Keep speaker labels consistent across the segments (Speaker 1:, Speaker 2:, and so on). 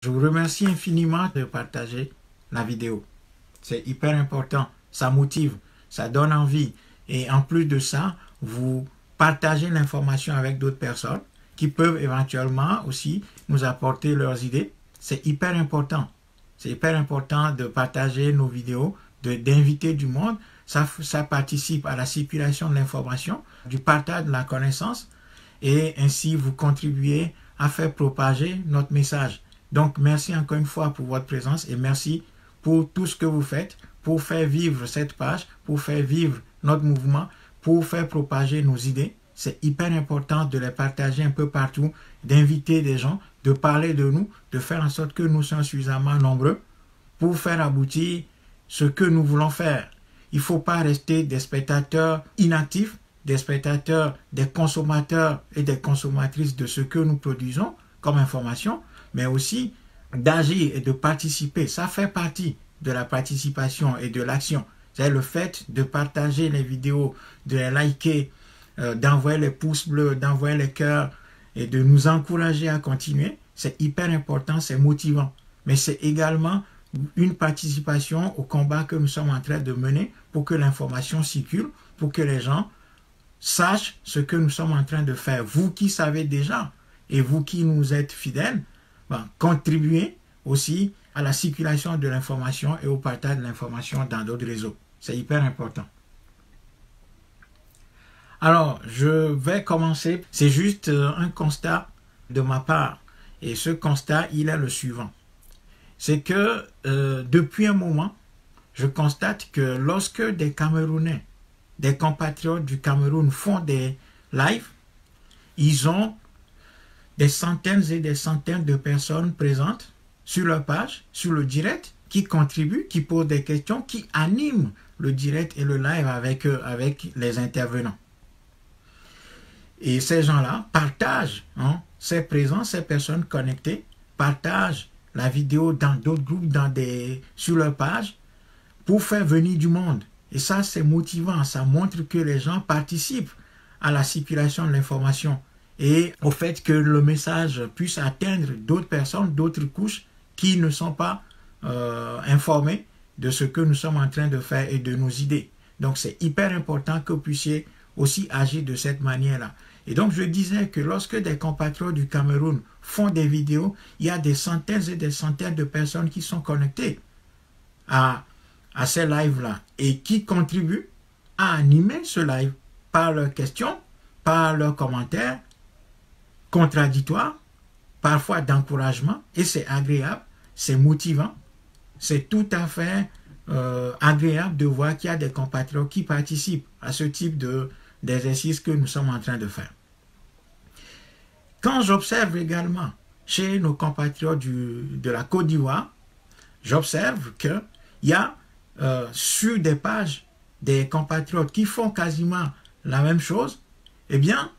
Speaker 1: Je vous remercie infiniment de partager la vidéo. C'est hyper important, ça motive, ça donne envie. Et en plus de ça, vous partagez l'information avec d'autres personnes qui peuvent éventuellement aussi nous apporter leurs idées. C'est hyper important. C'est hyper important de partager nos vidéos, d'inviter du monde. Ça participe à la circulation de l'information, du partage de la connaissance et ainsi vous contribuez à faire propager notre message. Donc, merci encore une fois pour votre présence et merci pour tout ce que vous faites pour faire vivre cette page, pour faire vivre notre mouvement, pour faire propager nos idées. C'est hyper important de les partager un peu partout, d'inviter des gens, de parler de nous, de faire en sorte que nous soyons suffisamment nombreux pour faire aboutir ce que nous voulons faire. Il ne faut pas rester des spectateurs inactifs, des spectateurs, des consommateurs et des consommatrices de ce que nous produisons comme information, mais aussi d'agir et de participer. Ça fait partie de la participation et de l'action. C'est le fait de partager les vidéos, de les liker, d'envoyer les pouces bleus, d'envoyer les cœurs et de nous encourager à continuer. C'est hyper important, c'est motivant. Mais c'est également une participation au combat que nous sommes en train de mener pour que l'information circule, pour que les gens sachent ce que nous sommes en train de faire. Vous qui savez déjà et vous qui nous êtes fidèles, contribuez aussi à la circulation de l'information et au partage de l'information dans d'autres réseaux. C'est hyper important. Alors, je vais commencer. C'est juste un constat de ma part. Et ce constat, il est le suivant. C'est que depuis un moment, je constate que lorsque des Camerounais, des compatriotes du Cameroun font des lives, ils ont des centaines et des centaines de personnes présentes sur leur page, sur le direct, qui contribuent, qui posent des questions, qui animent le direct et le live avec les intervenants. Et ces gens-là partagent, ces présents, ces personnes connectées, partagent la vidéo dans d'autres groupes, sur leur page, pour faire venir du monde. Et ça, c'est motivant, ça montre que les gens participent à la circulation de l'information et au fait que le message puisse atteindre d'autres personnes, d'autres couches qui ne sont pas informées de ce que nous sommes en train de faire et de nos idées. Donc, c'est hyper important que vous puissiez aussi agir de cette manière-là. Et donc, je disais que lorsque des compatriotes du Cameroun font des vidéos, il y a des centaines et des centaines de personnes qui sont connectées à ces lives-là et qui contribuent à animer ce live par leurs questions, par leurs commentaires contradictoires, parfois d'encouragement, et c'est agréable, c'est motivant, c'est tout à fait agréable de voir qu'il y a des compatriotes qui participent à ce type d'exercice que nous sommes en train de faire. Quand j'observe également chez nos compatriotes de la Côte d'Ivoire, j'observe qu'il y a sur des pages des compatriotes qui font quasiment la même chose, eh bien,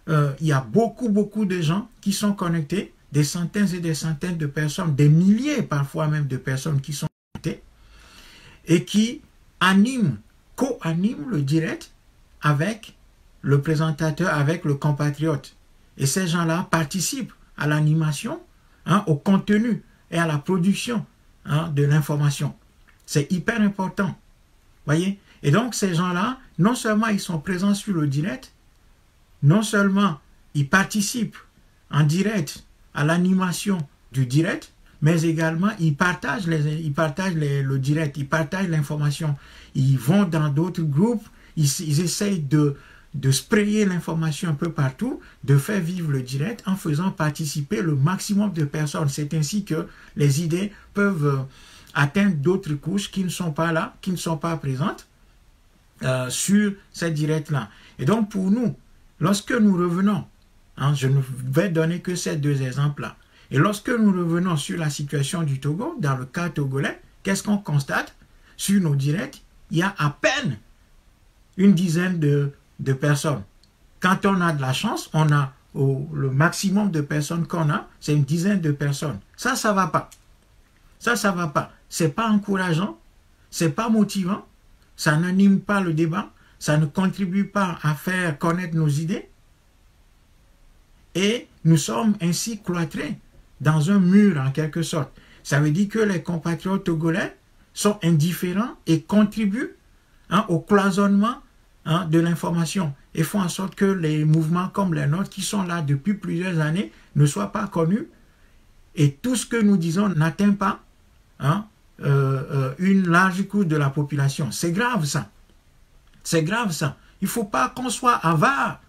Speaker 1: il y a beaucoup de gens qui sont connectés, des centaines et des centaines de personnes, des milliers parfois même de personnes qui sont connectées et qui co-animent le direct avec le présentateur, avec le compatriote. Et ces gens-là participent à l'animation, au contenu et à la production de l'information. C'est hyper important. Voyez? Et donc, ces gens-là, non seulement ils sont présents sur le direct, non seulement ils participent en direct à l'animation du direct, mais également ils partagent le direct, ils partagent l'information. Ils vont dans d'autres groupes, ils essayent de sprayer l'information un peu partout, de faire vivre le direct en faisant participer le maximum de personnes. C'est ainsi que les idées peuvent atteindre d'autres couches qui ne sont pas là, qui ne sont pas présentes sur ces directs-là. Et donc pour nous, lorsque nous revenons, je ne vais donner que ces deux exemples-là, et lorsque nous revenons sur la situation du Togo, dans le cas togolais, qu'est-ce qu'on constate? Sur nos directs, il y a à peine une dizaine de personnes. Quand on a de la chance, on a le maximum de personnes qu'on a, c'est une dizaine de personnes. Ça ne va pas. Ça ne va pas. Ce n'est pas encourageant, ce n'est pas motivant, ça n'anime pas le débat, ça ne contribue pas à faire connaître nos idées. Et nous sommes ainsi cloîtrés dans un mur en quelque sorte. Ça veut dire que les compatriotes togolais sont indifférents et contribuent au cloisonnement de l'information et font en sorte que les mouvements comme les nôtres qui sont là depuis plusieurs années ne soient pas connus et tout ce que nous disons n'atteint pas une large couche de la population. C'est grave ça. C'est grave ça. Il ne faut pas qu'on soit avare.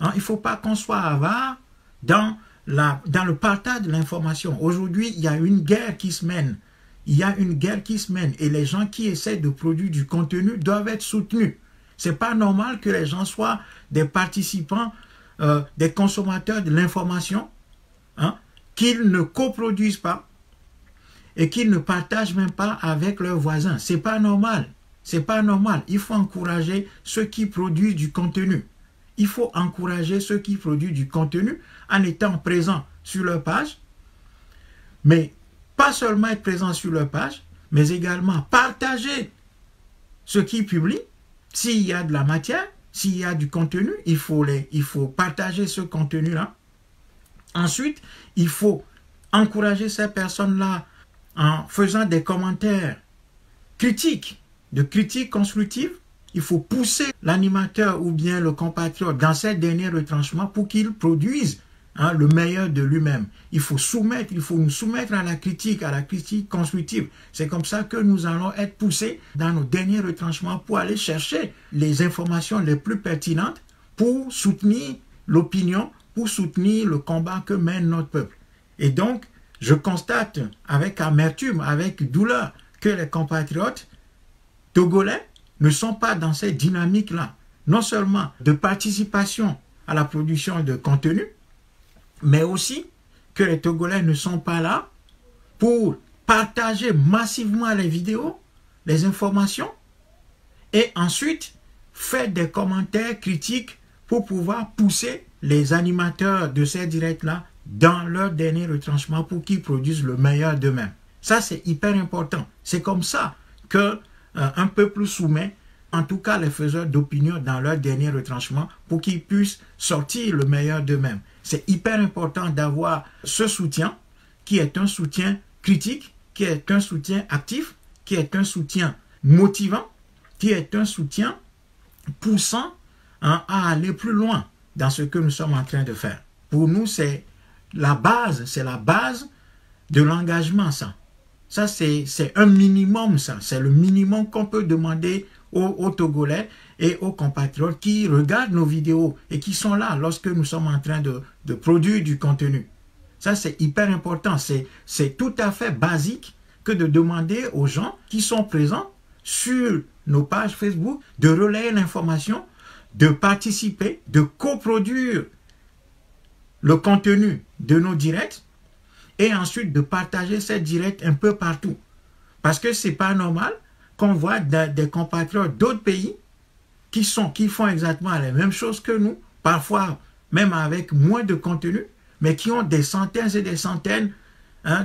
Speaker 1: Il ne faut pas qu'on soit avare dans le partage de l'information. Aujourd'hui, il y a une guerre qui se mène. Il y a une guerre qui se mène et les gens qui essaient de produire du contenu doivent être soutenus. Ce n'est pas normal que les gens soient des participants, des consommateurs de l'information, qu'ils ne coproduisent pas et qu'ils ne partagent même pas avec leurs voisins. Ce n'est pas normal. C'est pas normal. Il faut encourager ceux qui produisent du contenu. Il faut encourager ceux qui produisent du contenu en étant présents sur leur page, mais pas seulement être présent sur leur page, mais également partager ce qu'ils publient. S'il y a de la matière, s'il y a du contenu, il faut partager ce contenu-là. Ensuite, il faut encourager ces personnes-là en faisant des commentaires critiques, de critiques constructives. Il faut pousser l'animateur ou bien le compatriote dans ces derniers retranchements pour qu'il produise le meilleur de lui-même. Il faut nous soumettre à la critique constructive. C'est comme ça que nous allons être poussés dans nos derniers retranchements pour aller chercher les informations les plus pertinentes pour soutenir l'opinion, pour soutenir le combat que mène notre peuple. Et donc, je constate avec amertume, avec douleur, que les compatriotes togolais ne sont pas dans cette dynamique-là, non seulement de participation à la production de contenu, mais aussi que les Togolais ne sont pas là pour partager massivement les vidéos, les informations, et ensuite faire des commentaires critiques pour pouvoir pousser les animateurs de ces directs-là dans leur dernier retranchement pour qu'ils produisent le meilleur d'eux-mêmes. Ça, c'est hyper important. C'est comme ça que un peuple soumet, en tout cas les faiseurs d'opinion dans leur dernier retranchement, pour qu'ils puissent sortir le meilleur d'eux-mêmes. C'est hyper important d'avoir ce soutien, qui est un soutien critique, qui est un soutien actif, qui est un soutien motivant, qui est un soutien poussant à aller plus loin dans ce que nous sommes en train de faire. Pour nous, c'est la base de l'engagement, ça. Ça, c'est un minimum, ça. C'est le minimum qu'on peut demander aux Togolais et aux compatriotes qui regardent nos vidéos et qui sont là lorsque nous sommes en train de produire du contenu. Ça, c'est hyper important. C'est tout à fait basique que de demander aux gens qui sont présents sur nos pages Facebook de relayer l'information, de participer, de coproduire le contenu de nos directs et ensuite de partager ces directs un peu partout. Parce que c'est pas normal qu'on voit des compatriotes d'autres pays qui font exactement les mêmes choses que nous, parfois même avec moins de contenu, mais qui ont des centaines et des centaines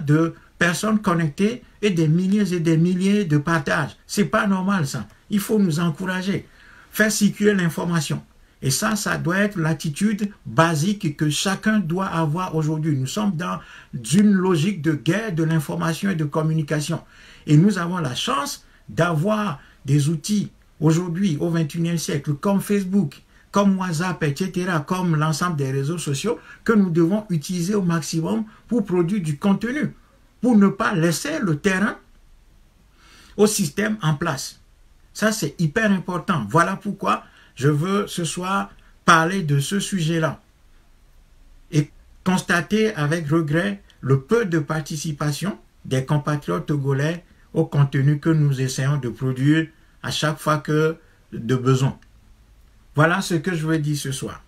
Speaker 1: de personnes connectées et des milliers de partages. C'est pas normal ça. Il faut nous encourager, faire circuler l'information. Et ça doit être l'attitude basique que chacun doit avoir aujourd'hui. Nous sommes dans une logique de guerre de l'information et de communication. Et nous avons la chance d'avoir des outils aujourd'hui au XXIe siècle comme Facebook, comme WhatsApp, etc., comme l'ensemble des réseaux sociaux que nous devons utiliser au maximum pour produire du contenu, pour ne pas laisser le terrain au système en place. Ça, c'est hyper important. Voilà pourquoi je veux ce soir parler de ce sujet-là et constater avec regret le peu de participation des compatriotes togolais au contenu que nous essayons de produire à chaque fois que de besoin. Voilà ce que je veux dire ce soir.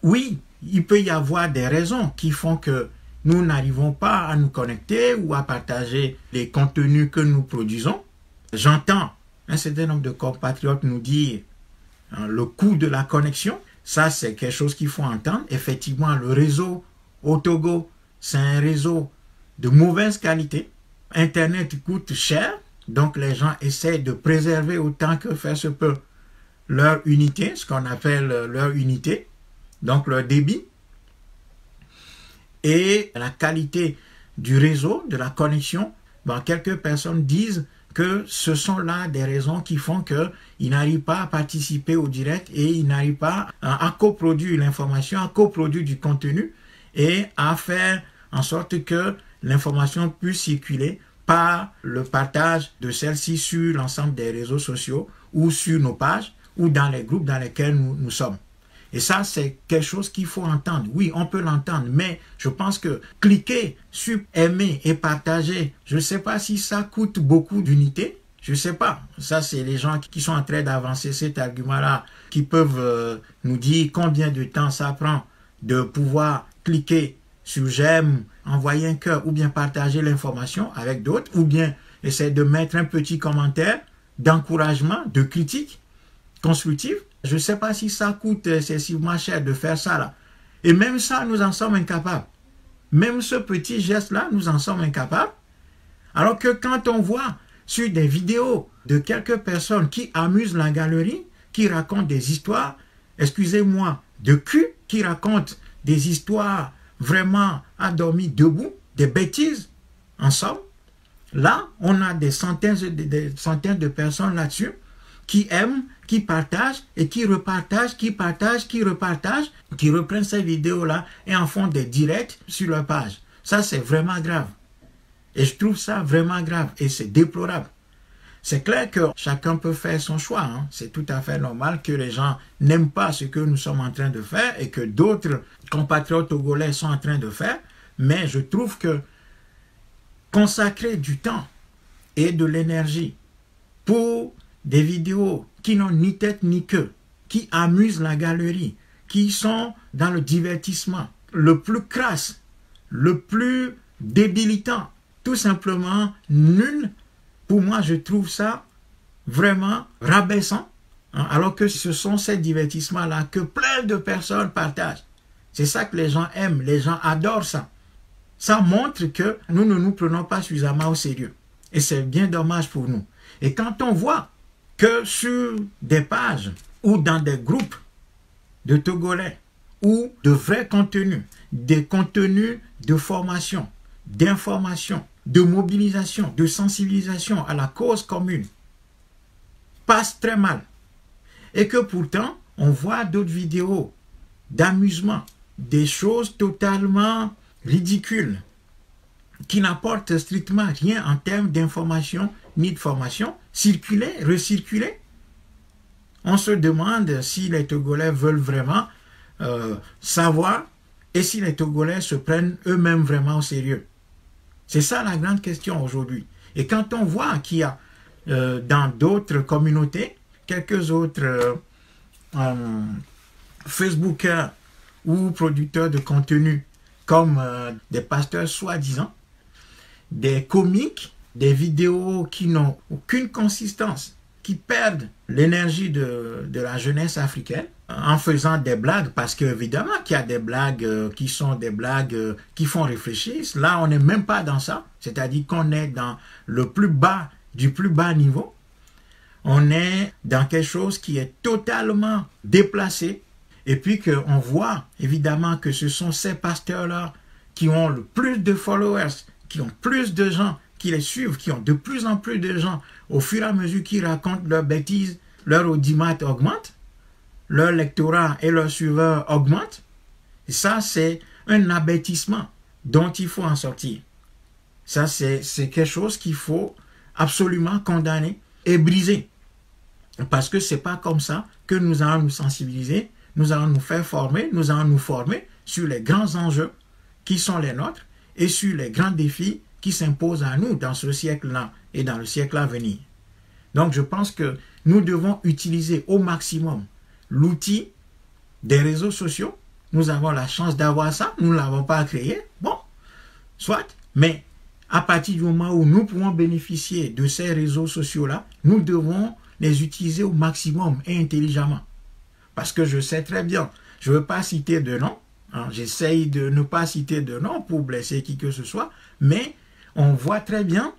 Speaker 1: Oui, il peut y avoir des raisons qui font que nous n'arrivons pas à nous connecter ou à partager les contenus que nous produisons. J'entends un certain nombre de compatriotes nous dire le coût de la connexion. Ça, c'est quelque chose qu'il faut entendre. Effectivement, le réseau au Togo, c'est un réseau de mauvaise qualité. Internet coûte cher, donc les gens essaient de préserver autant que faire se peut leur unité, ce qu'on appelle leur unité, donc leur débit. et la qualité du réseau, de la connexion, quelques personnes disent que ce sont là des raisons qui font qu'ils n'arrivent pas à participer au direct et ils n'arrivent pas à coproduire l'information, à coproduire du contenu et à faire en sorte que l'information puisse circuler par le partage de celle-ci sur l'ensemble des réseaux sociaux ou sur nos pages ou dans les groupes dans lesquels nous sommes. Et ça, c'est quelque chose qu'il faut entendre. Oui, on peut l'entendre, mais je pense que cliquer sur aimer et partager, je ne sais pas si ça coûte beaucoup d'unités. Je ne sais pas. Ça, c'est les gens qui sont en train d'avancer cet argument-là, qui peuvent nous dire combien de temps ça prend de pouvoir cliquer sur j'aime, envoyer un cœur ou bien partager l'information avec d'autres ou bien essayer de mettre un petit commentaire d'encouragement, de critique constructive. Je ne sais pas si ça coûte excessivement cher de faire ça là. Et même ça, nous en sommes incapables. Même ce petit geste-là, nous en sommes incapables. Alors que quand on voit sur des vidéos de quelques personnes qui amusent la galerie, qui racontent des histoires, excusez-moi, de cul, qui racontent des histoires vraiment endormies debout, des bêtises, en somme, là, on a des centaines de personnes là-dessus qui aiment, qui partagent et qui repartagent, qui partagent, qui repartagent, qui reprennent ces vidéos-là et en font des directs sur leur page. Ça, c'est vraiment grave. Et je trouve ça vraiment grave et c'est déplorable. C'est clair que chacun peut faire son choix. Hein. C'est tout à fait normal que les gens n'aiment pas ce que nous sommes en train de faire et que d'autres compatriotes togolais sont en train de faire. Mais je trouve que consacrer du temps et de l'énergie pour des vidéos qui n'ont ni tête ni queue, qui amusent la galerie, qui sont dans le divertissement le plus crasse, le plus débilitant, tout simplement nul. Pour moi, je trouve ça vraiment rabaissant, hein, alors que ce sont ces divertissements-là que plein de personnes partagent. C'est ça que les gens aiment, les gens adorent ça. Ça montre que nous ne nous prenons pas suffisamment au sérieux. Et c'est bien dommage pour nous. Et quand on voit que sur des pages ou dans des groupes de Togolais ou de vrais contenus, des contenus de formation, d'information, de mobilisation, de sensibilisation à la cause commune, passent très mal. Et que pourtant, on voit d'autres vidéos d'amusement, des choses totalement ridicules, qui n'apportent strictement rien en termes d'information ni de formation, circuler, recirculer. On se demande si les Togolais veulent vraiment savoir et si les Togolais se prennent eux-mêmes vraiment au sérieux. C'est ça la grande question aujourd'hui. Et quand on voit qu'il y a dans d'autres communautés, quelques autres Facebookers ou producteurs de contenu comme des pasteurs soi-disant, des comiques, des vidéos qui n'ont aucune consistance, qui perdent l'énergie de la jeunesse africaine en faisant des blagues, parce qu'évidemment qu'il y a des blagues qui sont des blagues qui font réfléchir. Là, on n'est même pas dans ça, c'est-à-dire qu'on est dans le plus bas du plus bas niveau. On est dans quelque chose qui est totalement déplacé, et puis qu'on voit évidemment que ce sont ces pasteurs-là qui ont le plus de followers, qui ont plus de gens qui les suivent, qui ont de plus en plus de gens, au fur et à mesure qu'ils racontent leurs bêtises, leur audimat augmente, leur lectorat et leurs suiveurs augmentent. Et ça, c'est un abêtissement dont il faut en sortir. Ça, c'est quelque chose qu'il faut absolument condamner et briser. Parce que ce n'est pas comme ça que nous allons nous sensibiliser, nous allons nous faire former, nous allons nous former sur les grands enjeux qui sont les nôtres et sur les grands défis qui s'imposent à nous dans ce siècle-là et dans le siècle à venir. Donc, je pense que nous devons utiliser au maximum l'outil des réseaux sociaux. Nous avons la chance d'avoir ça, nous ne l'avons pas créé. Bon, soit, mais à partir du moment où nous pouvons bénéficier de ces réseaux sociaux-là, nous devons les utiliser au maximum et intelligemment. Parce que je sais très bien, je ne veux pas citer de nom, hein, j'essaye de ne pas citer de nom pour blesser qui que ce soit, mais on voit très bien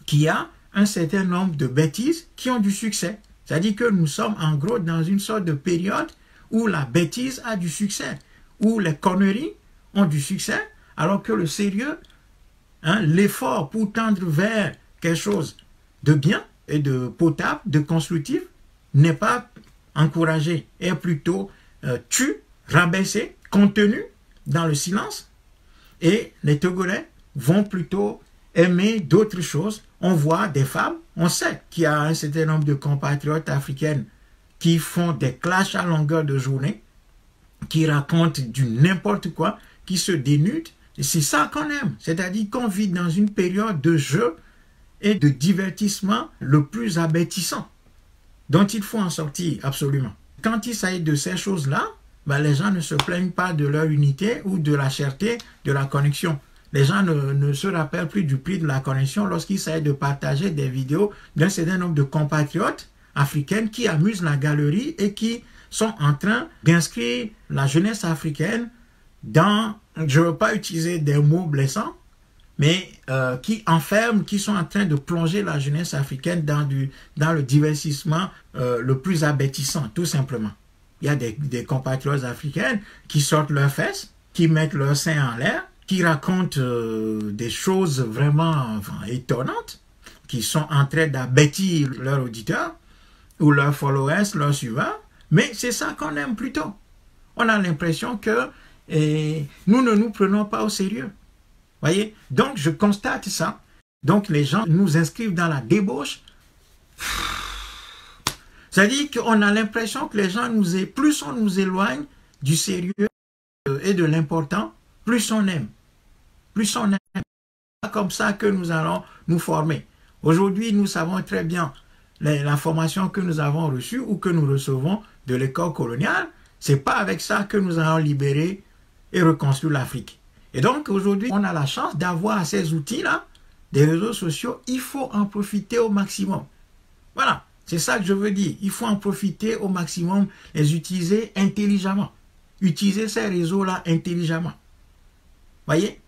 Speaker 1: qu'il y a un certain nombre de bêtises qui ont du succès. C'est-à-dire que nous sommes en gros dans une sorte de période où la bêtise a du succès, où les conneries ont du succès, alors que le sérieux, l'effort pour tendre vers quelque chose de bien et de potable, de constructif, n'est pas encouragé, est plutôt tu, rabaissé, contenu dans le silence. Et les Togolais vont plutôt aimer d'autres choses. On voit des femmes, on sait qu'il y a un certain nombre de compatriotes africaines qui font des clashs à longueur de journée, qui racontent du n'importe quoi, qui se dénudent. Et c'est ça qu'on aime. C'est-à-dire qu'on vit dans une période de jeu et de divertissement le plus abêtissant, dont il faut en sortir absolument. Quand il s'agit de ces choses-là, les gens ne se plaignent pas de leur unité ou de la cherté de la connexion. Les gens ne se rappellent plus du prix de la connexion lorsqu'il s'agit de partager des vidéos d'un certain nombre de compatriotes africaines qui amusent la galerie et qui sont en train d'inscrire la jeunesse africaine dans, je ne veux pas utiliser des mots blessants, mais qui enferment, qui sont en train de plonger la jeunesse africaine dans le divertissement le plus abêtissant, tout simplement. Il y a des compatriotes africaines qui sortent leurs fesses, qui mettent leurs seins en l'air, qui racontent des choses vraiment étonnantes, qui sont en train d'abêtir leurs auditeurs ou leurs followers, leurs suiveurs. Mais c'est ça qu'on aime plutôt. On a l'impression que nous ne nous prenons pas au sérieux. Voyez? Donc, je constate ça. Donc, les gens nous inscrivent dans la débauche. C'est-à-dire qu'on a l'impression que les gens plus on nous éloigne du sérieux et de l'important, plus on aime. Plus on aime. C'est comme ça que nous allons nous former. Aujourd'hui, nous savons très bien la formation que nous avons reçue ou que nous recevons de l'école coloniale. C'est pas avec ça que nous allons libérer et reconstruire l'Afrique. Et donc, aujourd'hui, on a la chance d'avoir ces outils-là, des réseaux sociaux. Il faut en profiter au maximum. Voilà, c'est ça que je veux dire. Il faut en profiter au maximum, les utiliser intelligemment. Utiliser ces réseaux-là intelligemment. Voyez?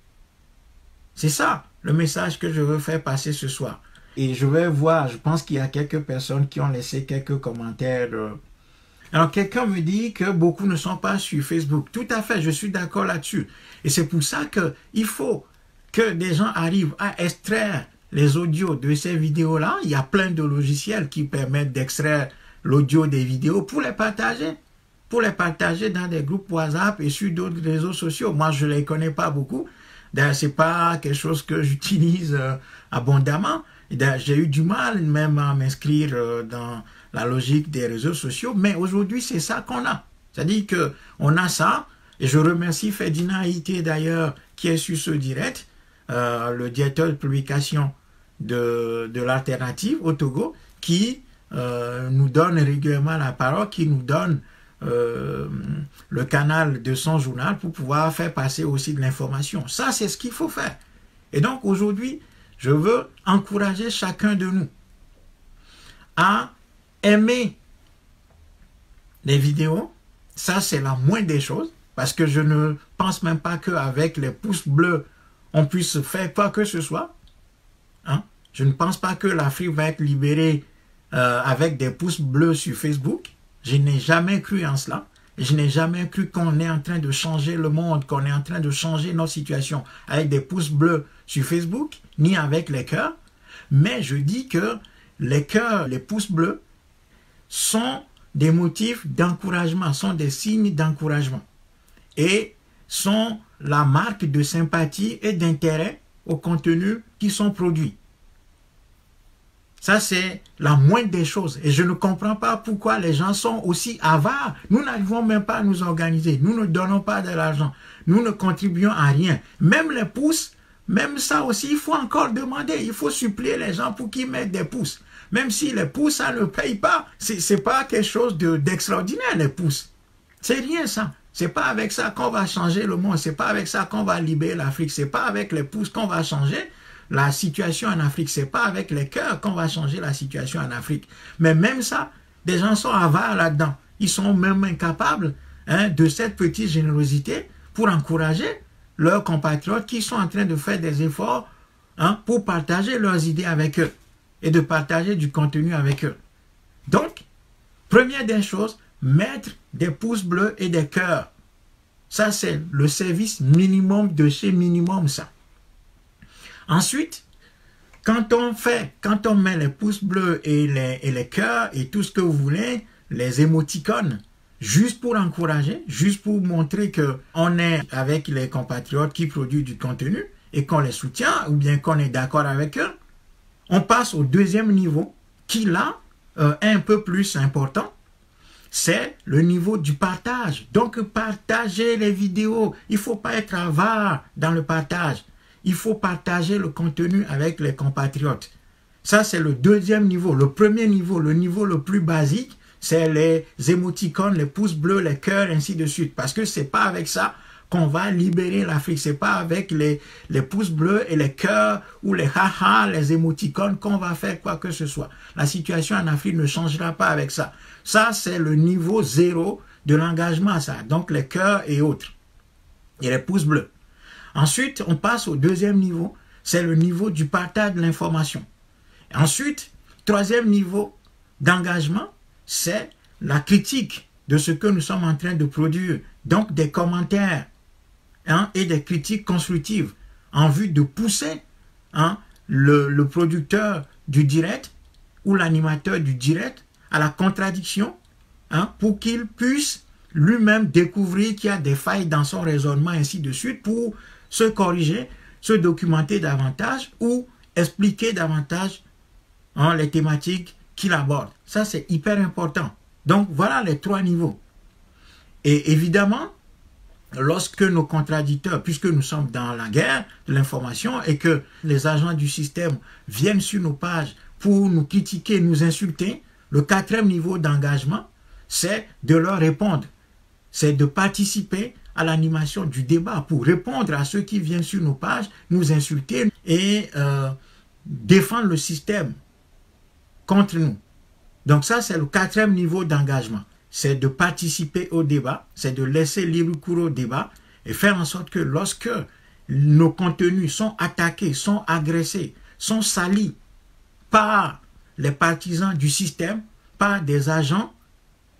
Speaker 1: C'est ça le message que je veux faire passer ce soir. Et je vais voir, je pense qu'il y a quelques personnes qui ont laissé quelques commentaires. Alors, quelqu'un me dit que beaucoup ne sont pas sur Facebook. Tout à fait, je suis d'accord là-dessus. Et c'est pour ça qu'il faut que des gens arrivent à extraire les audios de ces vidéos-là. Il y a plein de logiciels qui permettent d'extraire l'audio des vidéos pour les partager. Pour les partager dans des groupes WhatsApp et sur d'autres réseaux sociaux. Moi, je ne les connais pas beaucoup. D'ailleurs, ce n'est pas quelque chose que j'utilise abondamment. J'ai eu du mal même à m'inscrire dans la logique des réseaux sociaux, mais aujourd'hui, c'est ça qu'on a. C'est-à-dire qu'on a ça, et je remercie Ferdinand Haïté d'ailleurs, qui est sur ce direct, le directeur de publication de l'Alternative au Togo, qui nous donne régulièrement la parole, qui nous donne le canal de son journal pour pouvoir faire passer aussi de l'information. Ça, c'est ce qu'il faut faire. Et donc, aujourd'hui, je veux encourager chacun de nous à aimer les vidéos. Ça, c'est la moindre des choses, parce que je ne pense même pas qu'avec les pouces bleus, on puisse faire quoi que ce soit. Je ne pense pas que l'Afrique va être libérée avec des pouces bleus sur Facebook. Je n'ai jamais cru en cela. Je n'ai jamais cru qu'on est en train de changer le monde, qu'on est en train de changer notre situation avec des pouces bleus sur Facebook, ni avec les cœurs. Mais je dis que les cœurs, les pouces bleus, sont des motifs d'encouragement, sont des signes d'encouragement et sont la marque de sympathie et d'intérêt aux contenus qui sont produits. Ça, c'est la moindre des choses. Et je ne comprends pas pourquoi les gens sont aussi avares. Nous n'arrivons même pas à nous organiser. Nous ne donnons pas de l'argent. Nous ne contribuons à rien. Même les pouces, même ça aussi, il faut encore demander. Il faut supplier les gens pour qu'ils mettent des pouces. Même si les pouces, ça ne paye pas. C'est pas quelque chose d'extraordinaire, les pouces. C'est rien, ça. C'est pas avec ça qu'on va changer le monde. C'est pas avec ça qu'on va libérer l'Afrique. C'est pas avec les pouces qu'on va changer la situation en Afrique. C'est pas avec les cœurs qu'on va changer la situation en Afrique. Mais même ça, des gens sont avares là-dedans. Ils sont même incapables de cette petite générosité pour encourager leurs compatriotes qui sont en train de faire des efforts pour partager leurs idées avec eux et de partager du contenu avec eux. Donc, première des choses, mettre des pouces bleus et des cœurs Ça, c'est le service minimum de chez minimum, ça. Ensuite, quand on met les pouces bleus et les cœurs et tout ce que vous voulez, les émoticônes, juste pour encourager, juste pour montrer qu'on est avec les compatriotes qui produisent du contenu et qu'on les soutient ou bien qu'on est d'accord avec eux, on passe au deuxième niveau qui, là, est un peu plus important. C'est le niveau du partage. Donc, partager les vidéos. Il ne faut pas être avare dans le partage. Il faut partager le contenu avec les compatriotes. Ça, c'est le deuxième niveau. Le premier niveau, le niveau le plus basique, c'est les émoticônes, les pouces bleus, les cœurs, ainsi de suite. Parce que c'est pas avec ça qu'on va libérer l'Afrique. C'est pas avec les pouces bleus et les cœurs ou les haha, les émoticônes qu'on va faire quoi que ce soit. La situation en Afrique ne changera pas avec ça. Ça, c'est le niveau 0 de l'engagement, ça. Donc, les cœurs et autres. Et les pouces bleus. Ensuite, on passe au deuxième niveau. C'est le niveau du partage de l'information. Ensuite, troisième niveau d'engagement, c'est la critique de ce que nous sommes en train de produire. Donc, des commentaires et des critiques constructives en vue de pousser le producteur du direct ou l'animateur du direct à la contradiction pour qu'il puisse lui-même découvrir qu'il y a des failles dans son raisonnement, ainsi de suite, pour se corriger, se documenter davantage ou expliquer davantage les thématiques qu'il aborde. Ça, c'est hyper important. Donc, voilà les trois niveaux. Et évidemment, lorsque nos contradicteurs, puisque nous sommes dans la guerre de l'information et que les agents du système viennent sur nos pages pour nous critiquer, nous insulter, le quatrième niveau d'engagement, c'est de leur répondre. C'est de participer à l'animation du débat pour répondre à ceux qui viennent sur nos pages, nous insulter et défendre le système contre nous. Donc ça, c'est le quatrième niveau d'engagement. C'est de participer au débat, c'est de laisser libre cours au débat et faire en sorte que lorsque nos contenus sont attaqués, sont agressés, sont salis par les partisans du système, par des agents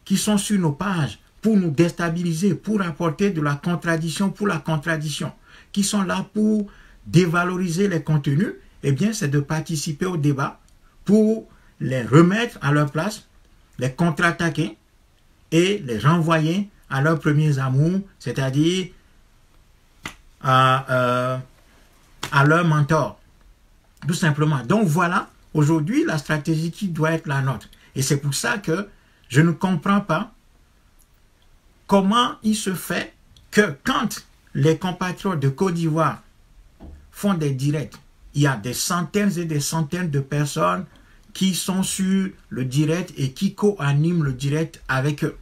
Speaker 1: qui sont sur nos pages pour nous déstabiliser, pour apporter de la contradiction pour la contradiction, qui sont là pour dévaloriser les contenus, eh bien, c'est de participer au débat pour les remettre à leur place, les contre-attaquer et les renvoyer à leurs premiers amours, c'est-à-dire à leur mentor, tout simplement. Donc voilà, aujourd'hui, la stratégie qui doit être la nôtre. Et c'est pour ça que je ne comprends pas comment il se fait que quand les compatriotes de Côte d'Ivoire font des directs, il y a des centaines et des centaines de personnes qui sont sur le direct et qui co-animent le direct avec eux.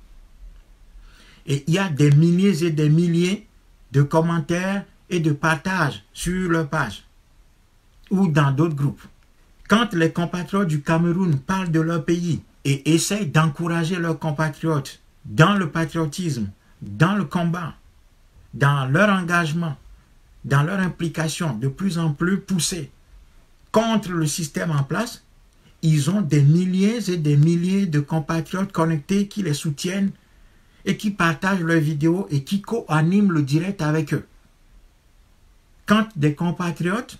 Speaker 1: Et il y a des milliers et des milliers de commentaires et de partages sur leur page ou dans d'autres groupes. Quand les compatriotes du Cameroun parlent de leur pays et essayent d'encourager leurs compatriotes dans le patriotisme, dans le combat, dans leur engagement, dans leur implication de plus en plus poussée contre le système en place, ils ont des milliers et des milliers de compatriotes connectés qui les soutiennent et qui partagent leurs vidéos et qui co-animent le direct avec eux. Quand des compatriotes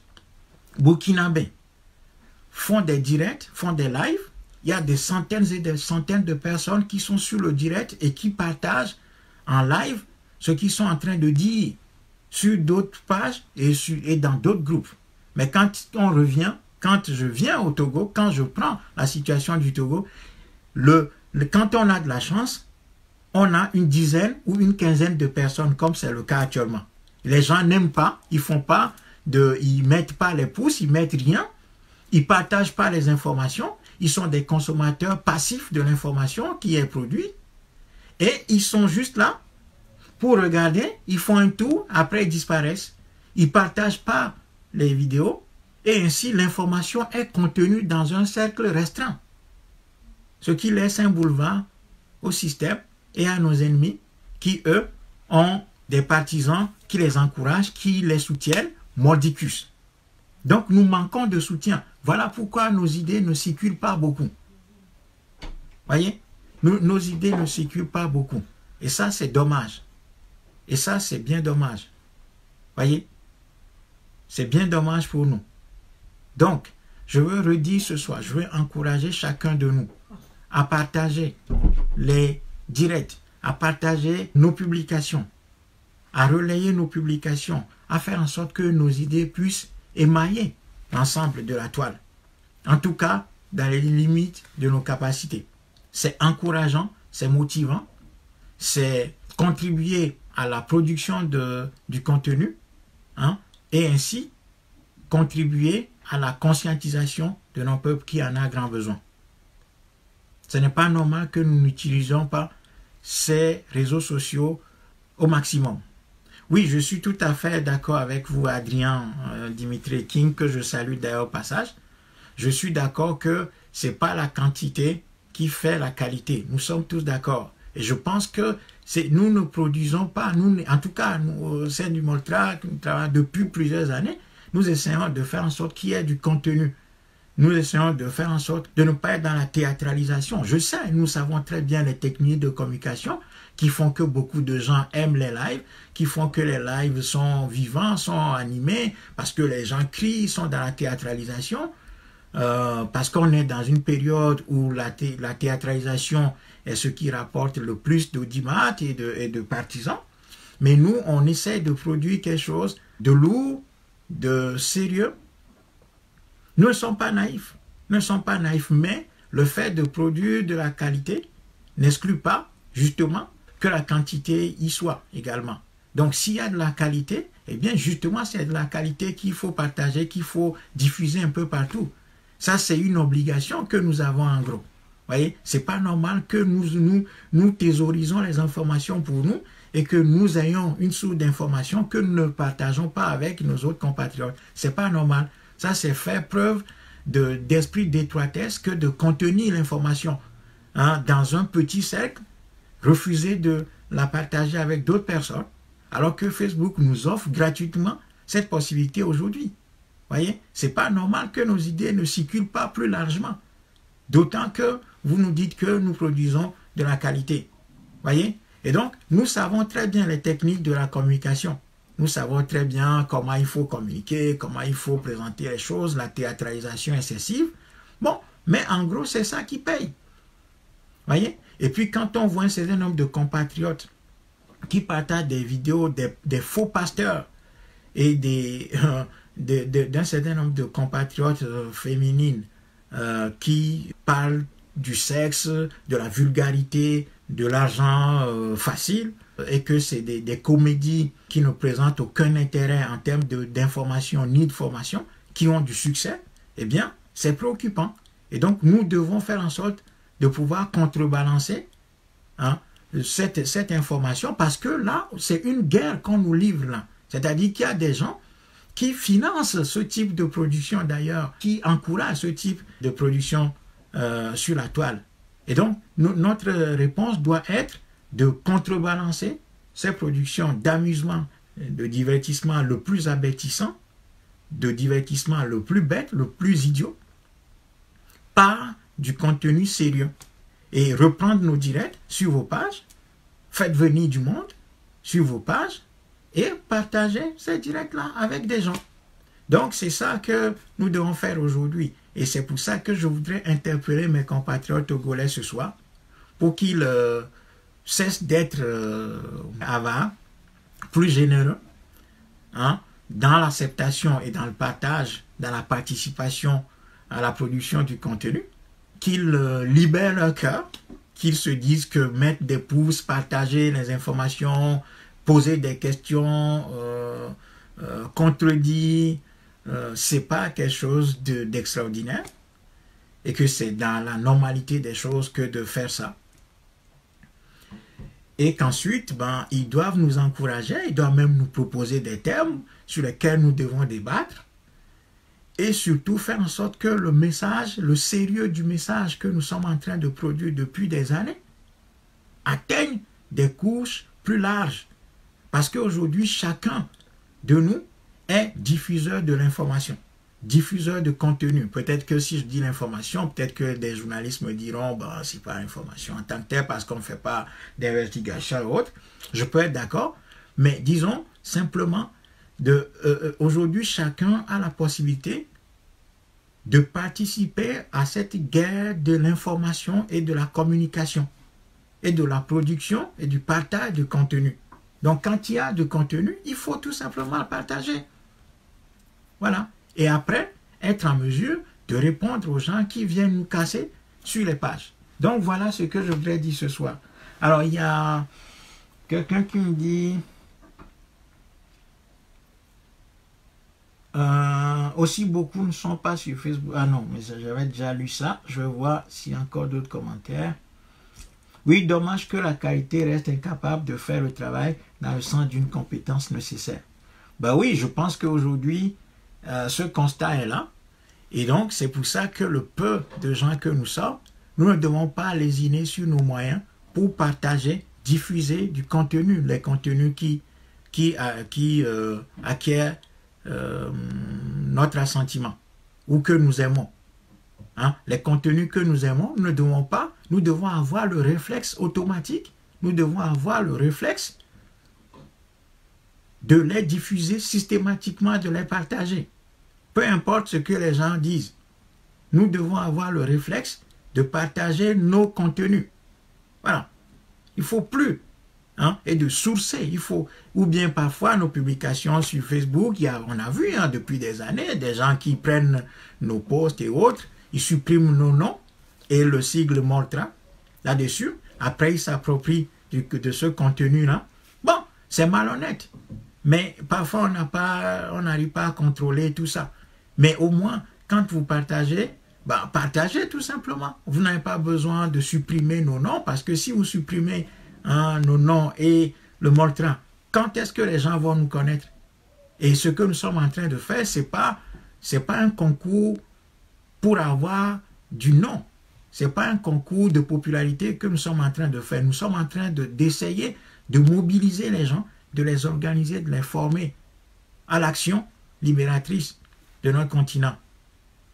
Speaker 1: burkinabés font des directs, font des lives, il y a des centaines et des centaines de personnes qui sont sur le direct et qui partagent en live ce qu'ils sont en train de dire sur d'autres pages et dans d'autres groupes. Mais quand je viens au Togo, quand je prends la situation du Togo, quand on a de la chance, on a une dizaine ou une quinzaine de personnes, comme c'est le cas actuellement. Les gens n'aiment pas, ils mettent pas les pouces, ils mettent rien, ils partagent pas les informations, ils sont des consommateurs passifs de l'information qui est produite et ils sont juste là pour regarder, ils font un tour, après ils disparaissent, ils partagent pas les vidéos et ainsi l'information est contenue dans un cercle restreint, ce qui laisse un boulevard au système et à nos ennemis qui, eux, ont des partisans qui les encouragent, qui les soutiennent, mordicus. Donc, nous manquons de soutien. Voilà pourquoi nos idées ne circulent pas beaucoup. Voyez, nos idées ne circulent pas beaucoup. Et ça, c'est dommage. Et ça, c'est bien dommage. Voyez? C'est bien dommage pour nous. Donc, je veux redire ce soir, je veux encourager chacun de nous à partager les directs, à partager nos publications, à relayer nos publications, à faire en sorte que nos idées puissent émailler l'ensemble de la toile. En tout cas, dans les limites de nos capacités. C'est encourageant, c'est motivant, c'est contribuer à la production du contenu, hein, et ainsi contribuer à la conscientisation de nos peuples qui en a grand besoin. Ce n'est pas normal que nous n'utilisions pas ces réseaux sociaux au maximum. Oui, je suis tout à fait d'accord avec vous, Adrien Dimitri King, que je salue d'ailleurs au passage. Je suis d'accord que ce n'est pas la quantité qui fait la qualité. Nous sommes tous d'accord. Et je pense que nous ne produisons pas, nous, en tout cas, nous, au sein du Moltra, nous travaillons depuis plusieurs années, nous essayons de faire en sorte qu'il y ait du contenu. Nous essayons de faire en sorte de ne pas être dans la théâtralisation. Je sais, nous savons très bien les techniques de communication qui font que beaucoup de gens aiment les lives, qui font que les lives sont vivants, sont animés, parce que les gens crient, sont dans la théâtralisation, parce qu'on est dans une période où la théâtralisation est ce qui rapporte le plus d'audimat et de partisans. Mais nous, on essaie de produire quelque chose de lourd, de sérieux. Nous ne sommes pas naïfs. Nous ne sommes pas naïfs, mais le fait de produire de la qualité n'exclut pas, justement, que la quantité y soit également. Donc, s'il y a de la qualité, eh bien, justement, c'est de la qualité qu'il faut partager, qu'il faut diffuser un peu partout. Ça, c'est une obligation que nous avons en gros. Vous voyez, c'est pas normal que nous thésaurisons les informations pour nous et que nous ayons une source d'information que nous ne partageons pas avec nos autres compatriotes. C'est pas normal. Ça, c'est faire preuve d'esprit d'étroitesse que de contenir l'information, hein, dans un petit cercle, refuser de la partager avec d'autres personnes, alors que Facebook nous offre gratuitement cette possibilité aujourd'hui. Voyez, c'est pas normal que nos idées ne circulent pas plus largement. D'autant que vous nous dites que nous produisons de la qualité. Voyez? Et donc, nous savons très bien les techniques de la communication. Nous savons très bien comment il faut communiquer, comment il faut présenter les choses, la théâtralisation excessive. Bon, mais en gros, c'est ça qui paye. Voyez? Et puis, quand on voit un certain nombre de compatriotes qui partagent des vidéos des faux pasteurs et d'un certain nombre de compatriotes féminines qui parlent du sexe, de la vulgarité, de l'argent facile, et que c'est des comédies qui ne présentent aucun intérêt en termes d'information ni de formation, qui ont du succès, eh bien, c'est préoccupant. Et donc, nous devons faire en sorte de pouvoir contrebalancer, hein, cette information, parce que là, c'est une guerre qu'on nous livre là. C'est-à-dire qu'il y a des gens qui financent ce type de production d'ailleurs, qui encouragent ce type de production sur la toile. Et donc, notre réponse doit être de contrebalancer ces productions d'amusement, de divertissement le plus abêtissant, de divertissement le plus bête, le plus idiot, par du contenu sérieux. Et reprendre nos directs sur vos pages, faites venir du monde sur vos pages et partagez ces directs-là avec des gens. Donc, c'est ça que nous devons faire aujourd'hui. Et c'est pour ça que je voudrais interpeller mes compatriotes togolais ce soir pour qu'ils cessent d'être avares, plus généreux, hein, dans l'acceptation et dans le partage, dans la participation à la production du contenu, qu'ils libèrent leur cœur, qu'ils se disent que mettre des pouces, partager les informations, poser des questions, contredire, c'est pas quelque chose d'extraordinaire et que c'est dans la normalité des choses que de faire ça. Et qu'ensuite, ils doivent nous encourager, ils doivent même nous proposer des termes sur lesquels nous devons débattre et surtout faire en sorte que le message, le sérieux du message que nous sommes en train de produire depuis des années atteigne des couches plus larges. Parce qu'aujourd'hui, chacun de nous est diffuseur de l'information, diffuseur de contenu. Peut-être que si je dis l'information, peut-être que des journalistes me diront c'est pas l'information en tant que tel parce qu'on ne fait pas d'investigation ou autre. Je peux être d'accord, Mais disons simplement, aujourd'hui, chacun a la possibilité de participer à cette guerre de l'information et de la communication, et de la production et du partage de contenu. Donc, quand il y a du contenu, il faut tout simplement le partager. Voilà. Et après, être en mesure de répondre aux gens qui viennent nous casser sur les pages. Donc, voilà ce que je voudrais dire ce soir. Alors, il y a quelqu'un qui me dit... aussi beaucoup ne sont pas sur Facebook. Ah non, mais j'avais déjà lu ça. Je vais voir s'il y a encore d'autres commentaires. Oui, dommage que la qualité reste incapable de faire le travail dans le sens d'une compétence nécessaire. Ben oui, je pense qu'aujourd'hui, ce constat est là. Et donc, c'est pour ça que le peu de gens que nous sommes, nous ne devons pas lésiner sur nos moyens pour partager, diffuser du contenu, les contenus qui acquièrent notre assentiment ou que nous aimons. Hein? Les contenus que nous aimons, nous devons avoir le réflexe automatique, nous devons avoir le réflexe de les diffuser systématiquement, de les partager. Peu importe ce que les gens disent, nous devons avoir le réflexe de partager nos contenus. Voilà. Il ne faut plus. Hein, et de sourcer, il faut, ou bien parfois nos publications sur Facebook, on a vu depuis des années, des gens qui prennent nos posts et autres, ils suppriment nos noms et le sigle Moltra là-dessus, après ils s'approprient de ce contenu-là. Bon, c'est malhonnête, mais parfois on n'arrive pas à contrôler tout ça. Mais au moins, quand vous partagez, partagez tout simplement. Vous n'avez pas besoin de supprimer nos noms, parce que si vous supprimez nos noms et le Moltra, quand est-ce que les gens vont nous connaître? Et ce que nous sommes en train de faire, c'est pas un concours pour avoir du nom. C'est pas un concours de popularité que nous sommes en train de faire. Nous sommes en train d'essayer de mobiliser les gens, de les organiser, de les former à l'action libératrice de notre continent.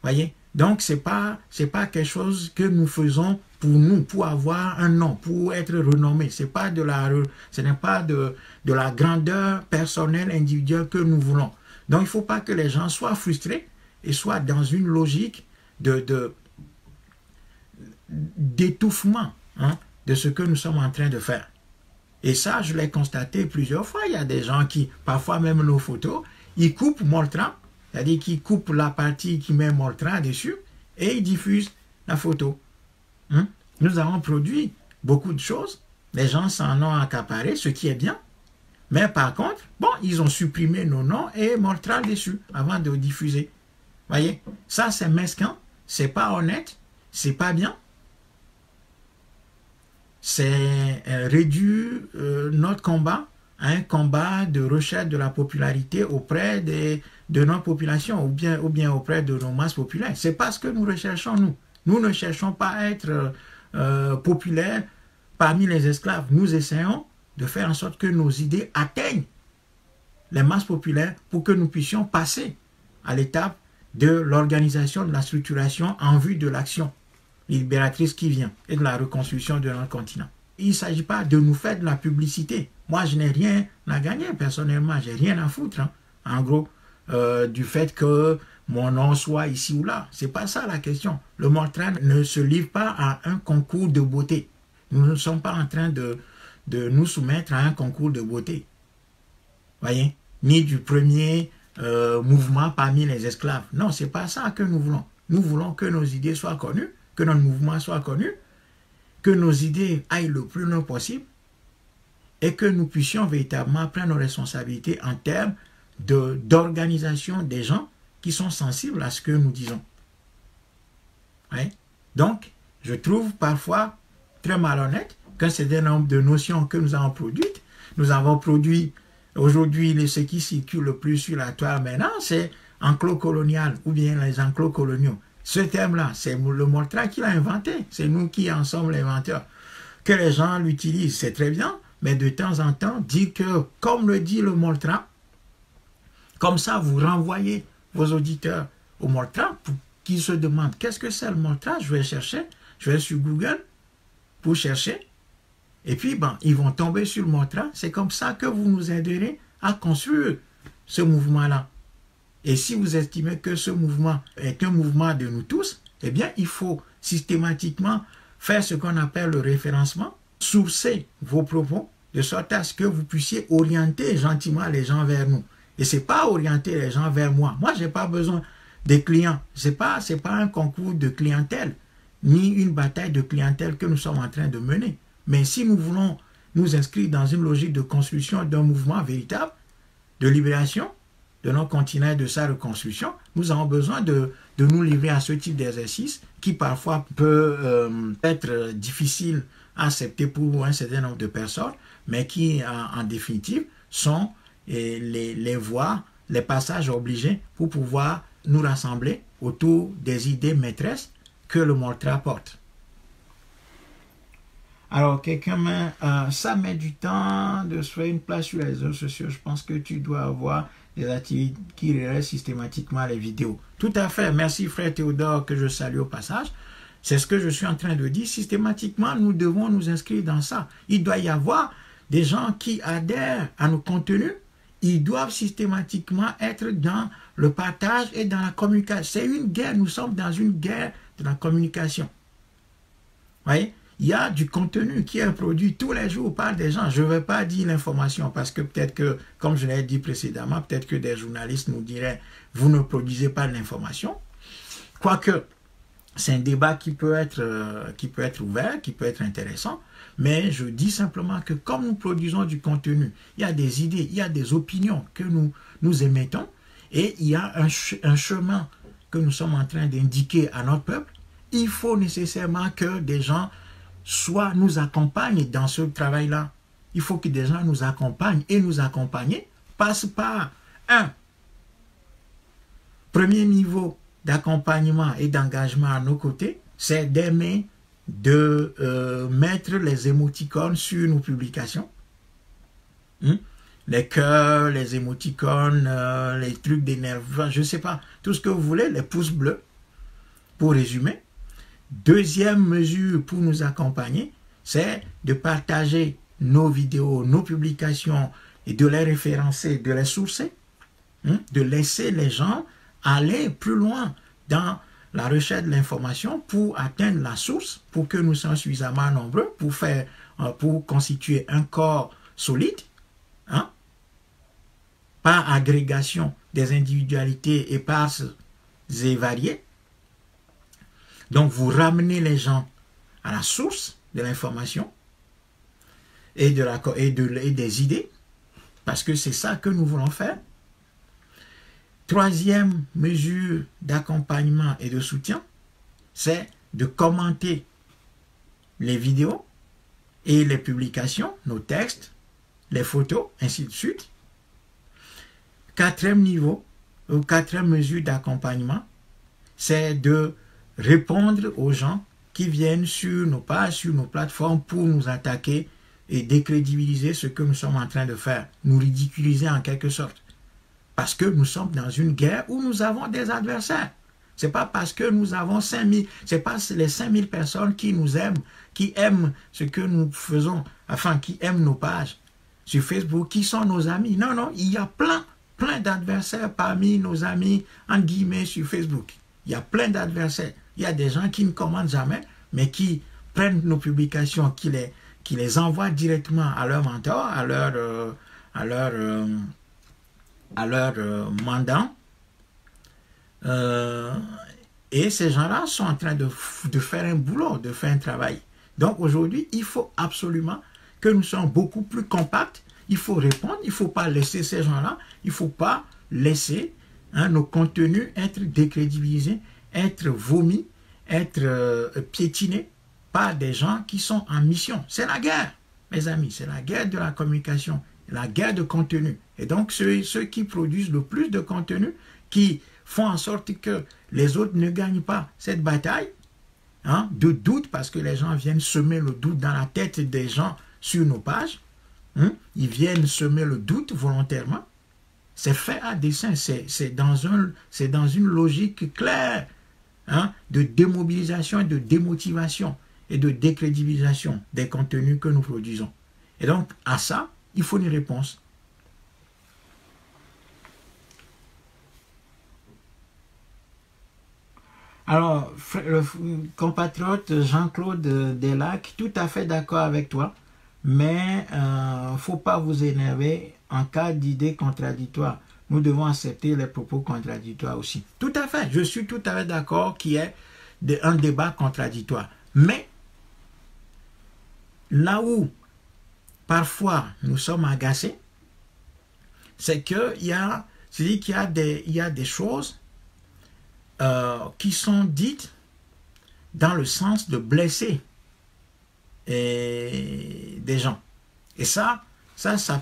Speaker 1: Voyez? Donc, c'est pas quelque chose que nous faisons pour nous, pour avoir un nom, pour être renommé. Ce n'est pas de la grandeur personnelle, individuelle que nous voulons. Donc, il ne faut pas que les gens soient frustrés et soient dans une logique d'étouffement de ce que nous sommes en train de faire. Et ça, je l'ai constaté plusieurs fois. Il y a des gens qui, parfois même nos photos, ils coupent Moltra, c'est-à-dire qu'ils coupent la partie qui met Moltra dessus et ils diffusent la photo. Nous avons produit beaucoup de choses, les gens s'en ont accaparé, ce qui est bien, mais par contre, bon, ils ont supprimé nos noms et Moltra dessus avant de diffuser. Voyez, ça c'est mesquin, c'est pas honnête, c'est pas bien. C'est réduire notre combat à un combat de recherche de la popularité auprès de notre population ou bien auprès de nos masses populaires. C'est pas ce que nous recherchons, nous. Nous ne cherchons pas à être populaires parmi les esclaves. Nous essayons de faire en sorte que nos idées atteignent les masses populaires pour que nous puissions passer à l'étape de l'organisation, de la structuration en vue de l'action libératrice qui vient et de la reconstruction de notre continent. Il ne s'agit pas de nous faire de la publicité. Moi, je n'ai rien à gagner personnellement, j'ai rien à foutre, en gros, du fait que mon nom soit ici ou là. C'est pas ça la question. Le Moltra ne se livre pas à un concours de beauté. Nous ne sommes pas en train de nous soumettre à un concours de beauté. Voyez? Ni du premier mouvement parmi les esclaves. Non, c'est pas ça que nous voulons. Nous voulons que nos idées soient connues, que notre mouvement soit connu, que nos idées aillent le plus loin possible et que nous puissions véritablement prendre nos responsabilités en termes d'organisation des gens qui sont sensibles à ce que nous disons. Ouais. Donc, je trouve parfois très malhonnête qu'un certain nombre de notions que nous avons produites, nous avons produit aujourd'hui ce qui circule le plus sur la toile maintenant, c'est enclos colonial ou bien les enclos coloniaux. Ce terme-là, c'est le Moltra qui l'a inventé, c'est nous qui en sommes les inventeurs. Que les gens l'utilisent, c'est très bien, mais de temps en temps, dire que, comme le dit le Moltra, comme ça, vous renvoyez vos auditeurs au Moltra pour qu'ils se demandent qu'est-ce que c'est le Moltra. Je vais chercher, je vais sur Google pour chercher Et puis, ben, ils vont tomber sur le Mortra. C'est comme ça que vous nous aiderez à construire ce mouvement-là. Et si vous estimez que ce mouvement est un mouvement de nous tous, eh bien, il faut systématiquement faire ce qu'on appelle le référencement, sourcer vos propos, de sorte à ce que vous puissiez orienter gentiment les gens vers nous. Et ce n'est pas orienter les gens vers moi. Moi, je n'ai pas besoin des clients. Ce n'est pas un concours de clientèle, ni une bataille de clientèle que nous sommes en train de mener. Mais si nous voulons nous inscrire dans une logique de construction d'un mouvement véritable, de libération de nos continents et de sa reconstruction, nous avons besoin de nous livrer à ce type d'exercice qui parfois peut être difficile à accepter pour un certain nombre de personnes, mais qui en définitive sont les voies, les passages obligés pour pouvoir nous rassembler autour des idées maîtresses que le Mortra porte. Alors, quelqu'un ça met du temps de se faire une place sur les réseaux sociaux. Je pense que tu dois avoir des activités qui relaient systématiquement les vidéos. Tout à fait. Merci, frère Théodore, que je salue au passage. C'est ce que je suis en train de dire. Systématiquement, nous devons nous inscrire dans ça. Il doit y avoir des gens qui adhèrent à nos contenus. Ils doivent systématiquement être dans le partage et dans la communication. C'est une guerre. Nous sommes dans une guerre de la communication. Vous voyez? Il y a du contenu qui est produit tous les jours par des gens. Je ne vais pas dire l'information parce que peut-être que, comme je l'ai dit précédemment, peut-être que des journalistes nous diraient « vous ne produisez pas de l'information ». Quoique, c'est un débat qui peut être ouvert, qui peut être intéressant, mais je dis simplement que comme nous produisons du contenu, il y a des idées, il y a des opinions que nous émettons et il y a un chemin que nous sommes en train d'indiquer à notre peuple. Il faut nécessairement que des gens soit nous accompagnent dans ce travail-là. Il faut que des gens nous accompagnent et nous accompagner passe par un premier niveau d'accompagnement et d'engagement à nos côtés, c'est d'aimer de mettre les émoticônes sur nos publications. Les cœurs, les émoticônes, les trucs d'énervement, je ne sais pas, tout ce que vous voulez, les pouces bleus, pour résumer. Deuxième mesure pour nous accompagner, c'est de partager nos vidéos, nos publications et de les référencer, de les sourcer, de laisser les gens aller plus loin dans la recherche de l'information pour atteindre la source, pour que nous soyons suffisamment nombreux, pour constituer un corps solide, par agrégation des individualités éparses et variées. Donc, vous ramenez les gens à la source de l'information et des idées, parce que c'est ça que nous voulons faire. Troisième mesure d'accompagnement et de soutien, c'est de commenter les vidéos et les publications, nos textes, les photos, ainsi de suite. Quatrième niveau, ou quatrième mesure d'accompagnement, c'est de répondre aux gens qui viennent sur nos pages, sur nos plateformes pour nous attaquer et décrédibiliser ce que nous sommes en train de faire, nous ridiculiser en quelque sorte. Parce que nous sommes dans une guerre où nous avons des adversaires. Ce n'est pas parce que nous avons 5000, ce n'est pas les 5000 personnes qui nous aiment, qui aiment ce que nous faisons, enfin qui aiment nos pages sur Facebook, qui sont nos amis. Non, non, il y a plein d'adversaires parmi nos amis, entre guillemets, sur Facebook. Il y a plein d'adversaires. Il y a des gens qui ne commandent jamais, mais qui prennent nos publications, qui les envoient directement à leur mentor, à leur mandant. Et ces gens-là sont en train de faire un boulot, de faire un travail. Donc aujourd'hui, il faut absolument que nous soyons beaucoup plus compacts. Il faut répondre, il ne faut pas laisser ces gens-là, il ne faut pas laisser nos contenus être décrédibilisés, être vomis, être piétinés par des gens qui sont en mission. C'est la guerre, mes amis, c'est la guerre de la communication, la guerre de contenu. Et donc, ceux qui produisent le plus de contenu, qui font en sorte que les autres ne gagnent pas cette bataille, de doute, parce que les gens viennent semer le doute dans la tête des gens sur nos pages, ils viennent semer le doute volontairement. C'est fait à dessein, c'est dans une logique claire de démobilisation et de démotivation. et de décrédibilisation des contenus que nous produisons. Et donc, à ça, il faut une réponse. Alors, le compatriote Jean-Claude Delac, tout à fait d'accord avec toi, mais il ne faut pas vous énerver en cas d'idées contradictoires. Nous devons accepter les propos contradictoires aussi. Tout à fait, je suis tout à fait d'accord qu'il y ait un débat contradictoire. Mais là où parfois nous sommes agacés, c'est qu'il y a des choses qui sont dites dans le sens de blesser des gens. Et ça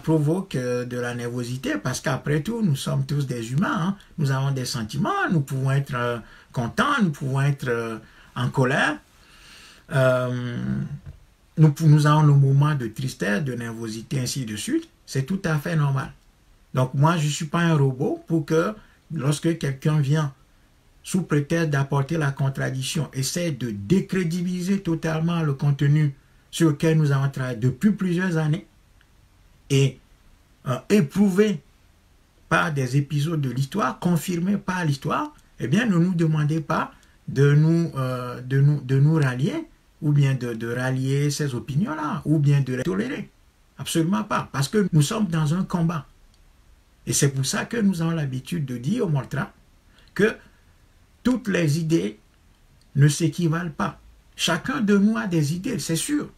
Speaker 1: provoque de la nervosité parce qu'après tout, nous sommes tous des humains. Hein. Nous avons des sentiments, nous pouvons être contents, nous pouvons être en colère. Nous avons nos moments de tristesse, de nervosité, ainsi de suite. C'est tout à fait normal. Donc moi, je ne suis pas un robot pour que lorsque quelqu'un vient sous prétexte d'apporter la contradiction, essaie de décrédibiliser totalement le contenu sur lequel nous avons travaillé depuis plusieurs années et éprouvé par des épisodes de l'histoire, confirmés par l'histoire, eh bien, ne nous demandez pas de nous rallier ou bien de rallier ces opinions-là ou bien de les tolérer. Absolument pas, parce que nous sommes dans un combat. Et c'est pour ça que nous avons l'habitude de dire au Moltra que toutes les idées ne s'équivalent pas. Chacun de nous a des idées, c'est sûr.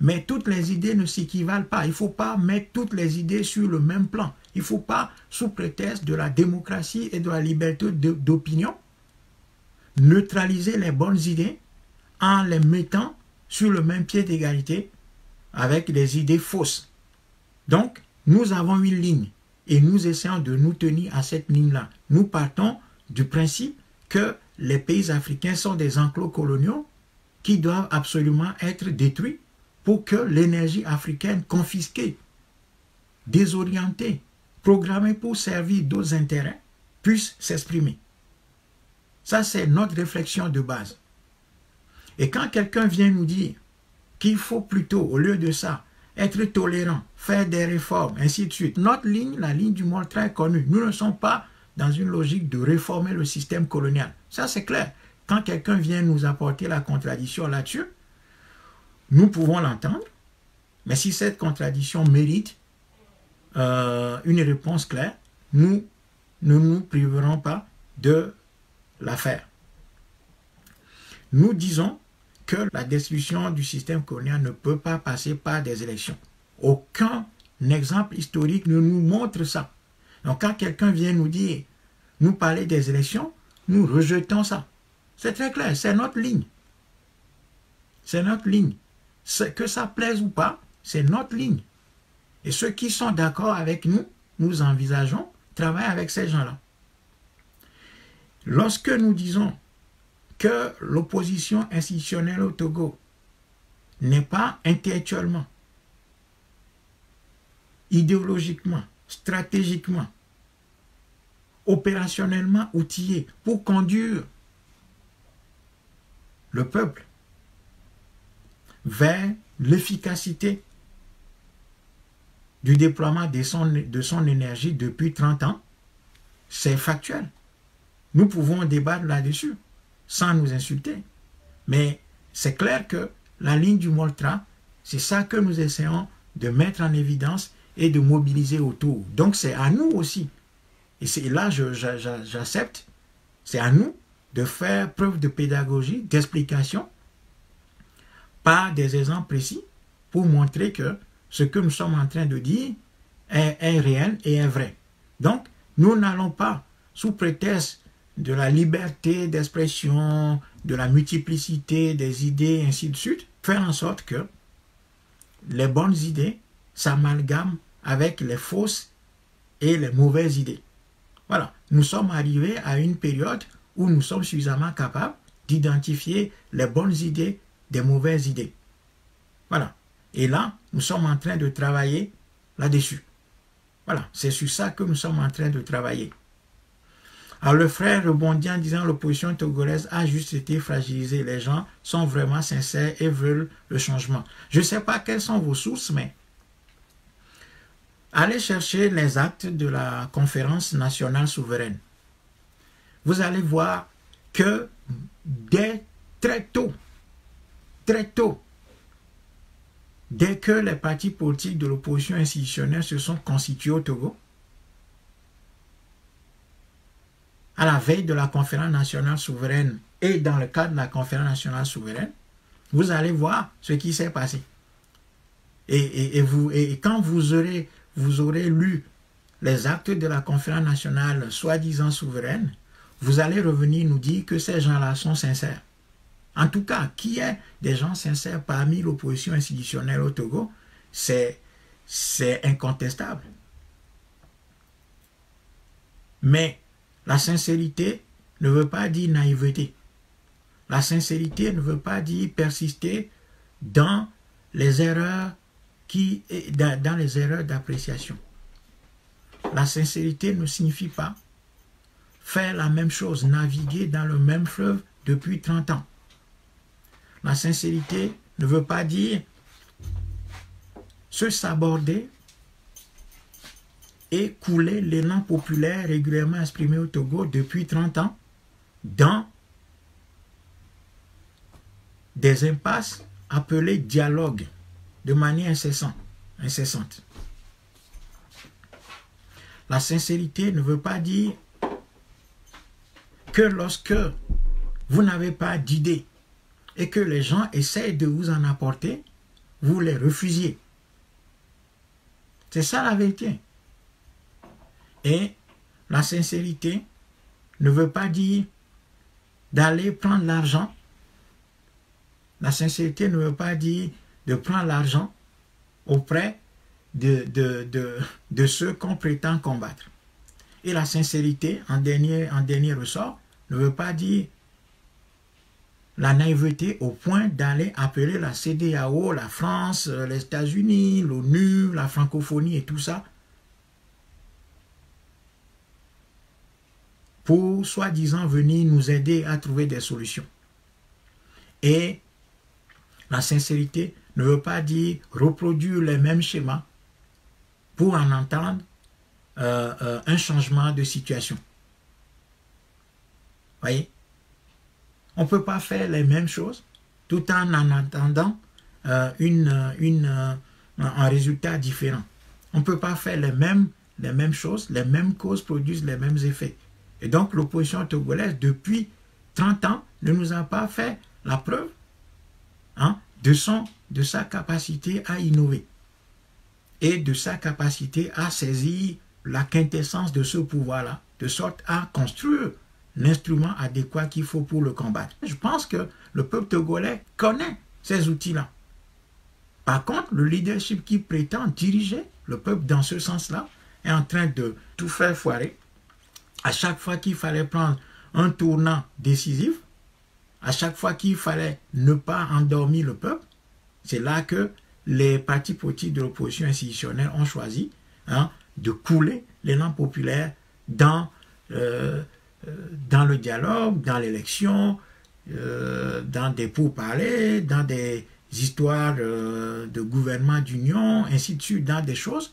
Speaker 1: Mais toutes les idées ne s'équivalent pas. Il ne faut pas mettre toutes les idées sur le même plan. Il ne faut pas, sous prétexte de la démocratie et de la liberté d'opinion, neutraliser les bonnes idées en les mettant sur le même pied d'égalité avec des idées fausses. Donc, nous avons une ligne et nous essayons de nous tenir à cette ligne-là. Nous partons du principe que les pays africains sont des enclos coloniaux qui doivent absolument être détruits pour que l'énergie africaine confisquée, désorientée, programmée pour servir d'autres intérêts, puisse s'exprimer. Ça, c'est notre réflexion de base. Et quand quelqu'un vient nous dire qu'il faut plutôt, au lieu de ça, être tolérant, faire des réformes, ainsi de suite, notre ligne, la ligne du Moltra est connue. Nous ne sommes pas dans une logique de réformer le système colonial. Ça, c'est clair. Quand quelqu'un vient nous apporter la contradiction là-dessus, nous pouvons l'entendre, mais si cette contradiction mérite une réponse claire, nous ne nous priverons pas de la faire. Nous disons que la destruction du système colonial ne peut pas passer par des élections. Aucun exemple historique ne nous montre ça. Donc quand quelqu'un vient nous parler des élections, nous rejetons ça. C'est très clair, c'est notre ligne. C'est notre ligne. Que ça plaise ou pas, c'est notre ligne. Et ceux qui sont d'accord avec nous, nous envisageons travailler avec ces gens-là. Lorsque nous disons que l'opposition institutionnelle au Togo n'est pas intellectuellement, idéologiquement, stratégiquement, opérationnellement outillée pour conduire le peuple vers l'efficacité du déploiement de son énergie depuis 30 ans, c'est factuel. Nous pouvons débattre là-dessus sans nous insulter. Mais c'est clair que la ligne du Moltra, c'est ça que nous essayons de mettre en évidence et de mobiliser autour. Donc c'est à nous aussi. Et c'est là, j'accepte, c'est à nous de faire preuve de pédagogie, d'explication, par des exemples précis, pour montrer que ce que nous sommes en train de dire est réel et est vrai. Donc, nous n'allons pas, sous prétexte de la liberté d'expression, de la multiplicité des idées, ainsi de suite, faire en sorte que les bonnes idées s'amalgament avec les fausses et les mauvaises idées. Voilà, nous sommes arrivés à une période où nous sommes suffisamment capables d'identifier les bonnes idées des mauvaises idées. Voilà. Et là, nous sommes en train de travailler là-dessus. Voilà, c'est sur ça que nous sommes en train de travailler. Alors le frère rebondit en disant l'opposition togolaise a juste été fragilisée. Les gens sont vraiment sincères et veulent le changement. Je ne sais pas quelles sont vos sources, mais allez chercher les actes de la conférence nationale souveraine. Vous allez voir que dès très tôt, dès que les partis politiques de l'opposition institutionnelle se sont constitués au Togo, à la veille de la conférence nationale souveraine et dans le cadre de la conférence nationale souveraine, vous allez voir ce qui s'est passé. Et quand vous aurez lu les actes de la conférence nationale soi-disant souveraine, vous allez revenir nous dire que ces gens-là sont sincères. En tout cas, qu'il y ait des gens sincères parmi l'opposition institutionnelle au Togo, c'est incontestable. Mais la sincérité ne veut pas dire naïveté. La sincérité ne veut pas dire persister dans les erreurs d'appréciation. La sincérité ne signifie pas faire la même chose, naviguer dans le même fleuve depuis 30 ans. La sincérité ne veut pas dire se saborder et couler l'élan populaire régulièrement exprimé au Togo depuis 30 ans dans des impasses appelées dialogue de manière incessante. La sincérité ne veut pas dire que lorsque vous n'avez pas d'idées et que les gens essayent de vous en apporter, vous les refusiez. C'est ça la vérité. Et la sincérité ne veut pas dire d'aller prendre l'argent. La sincérité ne veut pas dire de prendre l'argent auprès de ceux qu'on prétend combattre. Et la sincérité, en dernier ressort, ne veut pas dire la naïveté au point d'aller appeler la CEDEAO, la France, les États-Unis, l'ONU, la francophonie et tout ça pour soi-disant venir nous aider à trouver des solutions. Et la sincérité ne veut pas dire reproduire les mêmes schémas pour en entendre un changement de situation. Voyez? On ne peut pas faire les mêmes choses tout en attendant un résultat différent. On ne peut pas faire les mêmes choses, les mêmes causes produisent les mêmes effets. Et donc l'opposition togolaise, depuis 30 ans, ne nous a pas fait la preuve de sa capacité à innover et de sa capacité à saisir la quintessence de ce pouvoir-là, de sorte à construire l'instrument adéquat qu'il faut pour le combattre. Je pense que le peuple togolais connaît ces outils-là. Par contre, le leadership qui prétend diriger le peuple dans ce sens-là est en train de tout faire foirer. À chaque fois qu'il fallait prendre un tournant décisif, à chaque fois qu'il fallait ne pas endormir le peuple, c'est là que les partis politiques de l'opposition institutionnelle ont choisi de couler l'élan populaire dans le dialogue, dans l'élection, dans des pourparlers, dans des histoires de gouvernement d'union, ainsi de suite, dans des choses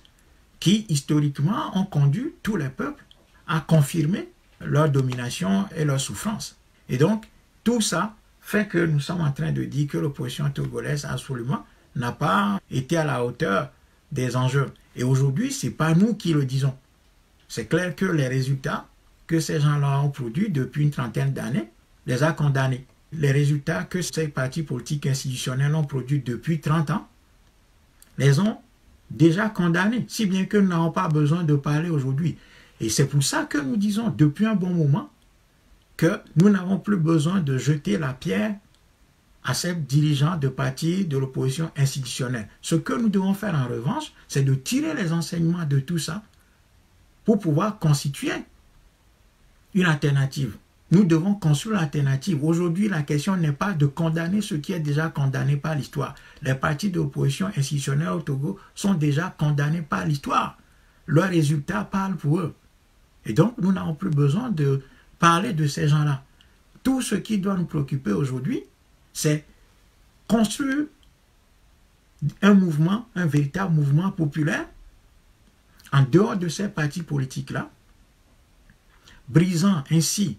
Speaker 1: qui, historiquement, ont conduit tous les peuples à confirmer leur domination et leur souffrance. Et donc, tout ça fait que nous sommes en train de dire que l'opposition togolaise, absolument, n'a pas été à la hauteur des enjeux. Et aujourd'hui, ce n'est pas nous qui le disons. C'est clair que les résultats que ces gens-là ont produits depuis une trentaine d'années les a condamnés. Les résultats que ces partis politiques institutionnels ont produits depuis 30 ans les ont déjà condamnés, si bien que nous n'avons pas besoin de parler aujourd'hui. Et c'est pour ça que nous disons depuis un bon moment que nous n'avons plus besoin de jeter la pierre à ces dirigeants de partis de l'opposition institutionnelle. Ce que nous devons faire en revanche, c'est de tirer les enseignements de tout ça pour pouvoir constituer une alternative. Nous devons construire l'alternative. Aujourd'hui, la question n'est pas de condamner ce qui est déjà condamné par l'histoire. Les partis de l'opposition institutionnelle au Togo sont déjà condamnés par l'histoire. Leurs résultats parlent pour eux. Et donc, nous n'avons plus besoin de parler de ces gens-là. Tout ce qui doit nous préoccuper aujourd'hui, c'est construire un mouvement, un véritable mouvement populaire en dehors de ces partis politiques-là, brisant ainsi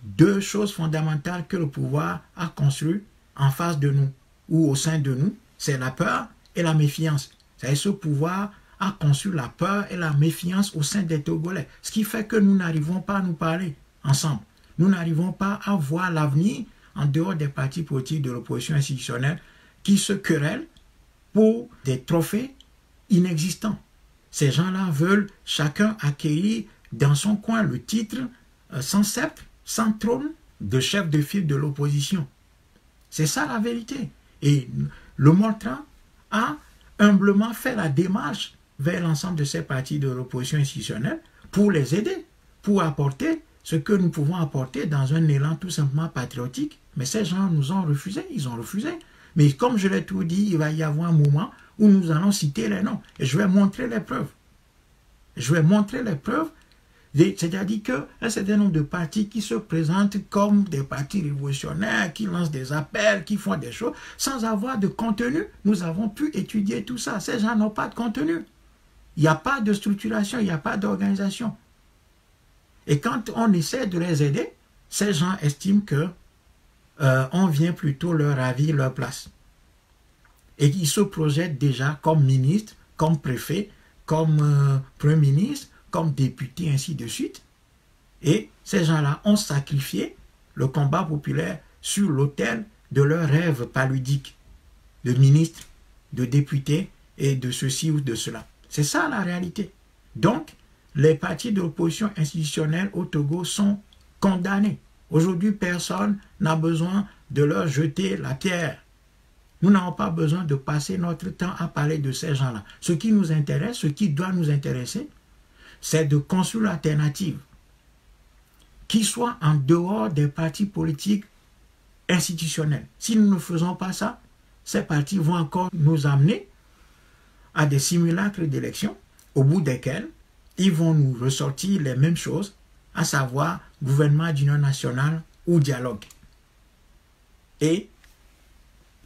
Speaker 1: deux choses fondamentales que le pouvoir a construites en face de nous ou au sein de nous, c'est la peur et la méfiance. C'est ce pouvoir a conçu la peur et la méfiance au sein des Togolais, ce qui fait que nous n'arrivons pas à nous parler ensemble. Nous n'arrivons pas à voir l'avenir en dehors des partis politiques de l'opposition institutionnelle qui se querellent pour des trophées inexistants. Ces gens-là veulent chacun acquérir dans son coin le titre sans sceptre, sans trône de chef de file de l'opposition. C'est ça la vérité. Et le Montrand a humblement fait la démarche vers l'ensemble de ces partis de l'opposition institutionnelle pour les aider, pour apporter ce que nous pouvons apporter dans un élan tout simplement patriotique. Mais ces gens nous ont refusé, ils ont refusé. Mais comme je l'ai tout dit, il va y avoir un moment où nous allons citer les noms. Et je vais montrer les preuves. Je vais montrer les preuves. C'est-à-dire qu'un certain nombre de partis qui se présentent comme des partis révolutionnaires, qui lancent des appels, qui font des choses, sans avoir de contenu, nous avons pu étudier tout ça. Ces gens n'ont pas de contenu. Il n'y a pas de structuration, il n'y a pas d'organisation. Et quand on essaie de les aider, ces gens estiment que on vient plutôt leur ravir leur place. Et ils se projettent déjà comme ministre, comme préfet, comme premier ministre, comme député, ainsi de suite. Et ces gens-là ont sacrifié le combat populaire sur l'autel de leurs rêves paludiques de ministre, de député et de ceci ou de cela. C'est ça la réalité. Donc, les partis de l'opposition institutionnelle au Togo sont condamnés. Aujourd'hui, personne n'a besoin de leur jeter la pierre. Nous n'avons pas besoin de passer notre temps à parler de ces gens-là. Ce qui nous intéresse, ce qui doit nous intéresser, c'est de construire l'alternative qui soit en dehors des partis politiques institutionnels. Si nous ne faisons pas ça, ces partis vont encore nous amener à des simulacres d'élections au bout desquels ils vont nous ressortir les mêmes choses, à savoir gouvernement d'union nationale ou dialogue. Et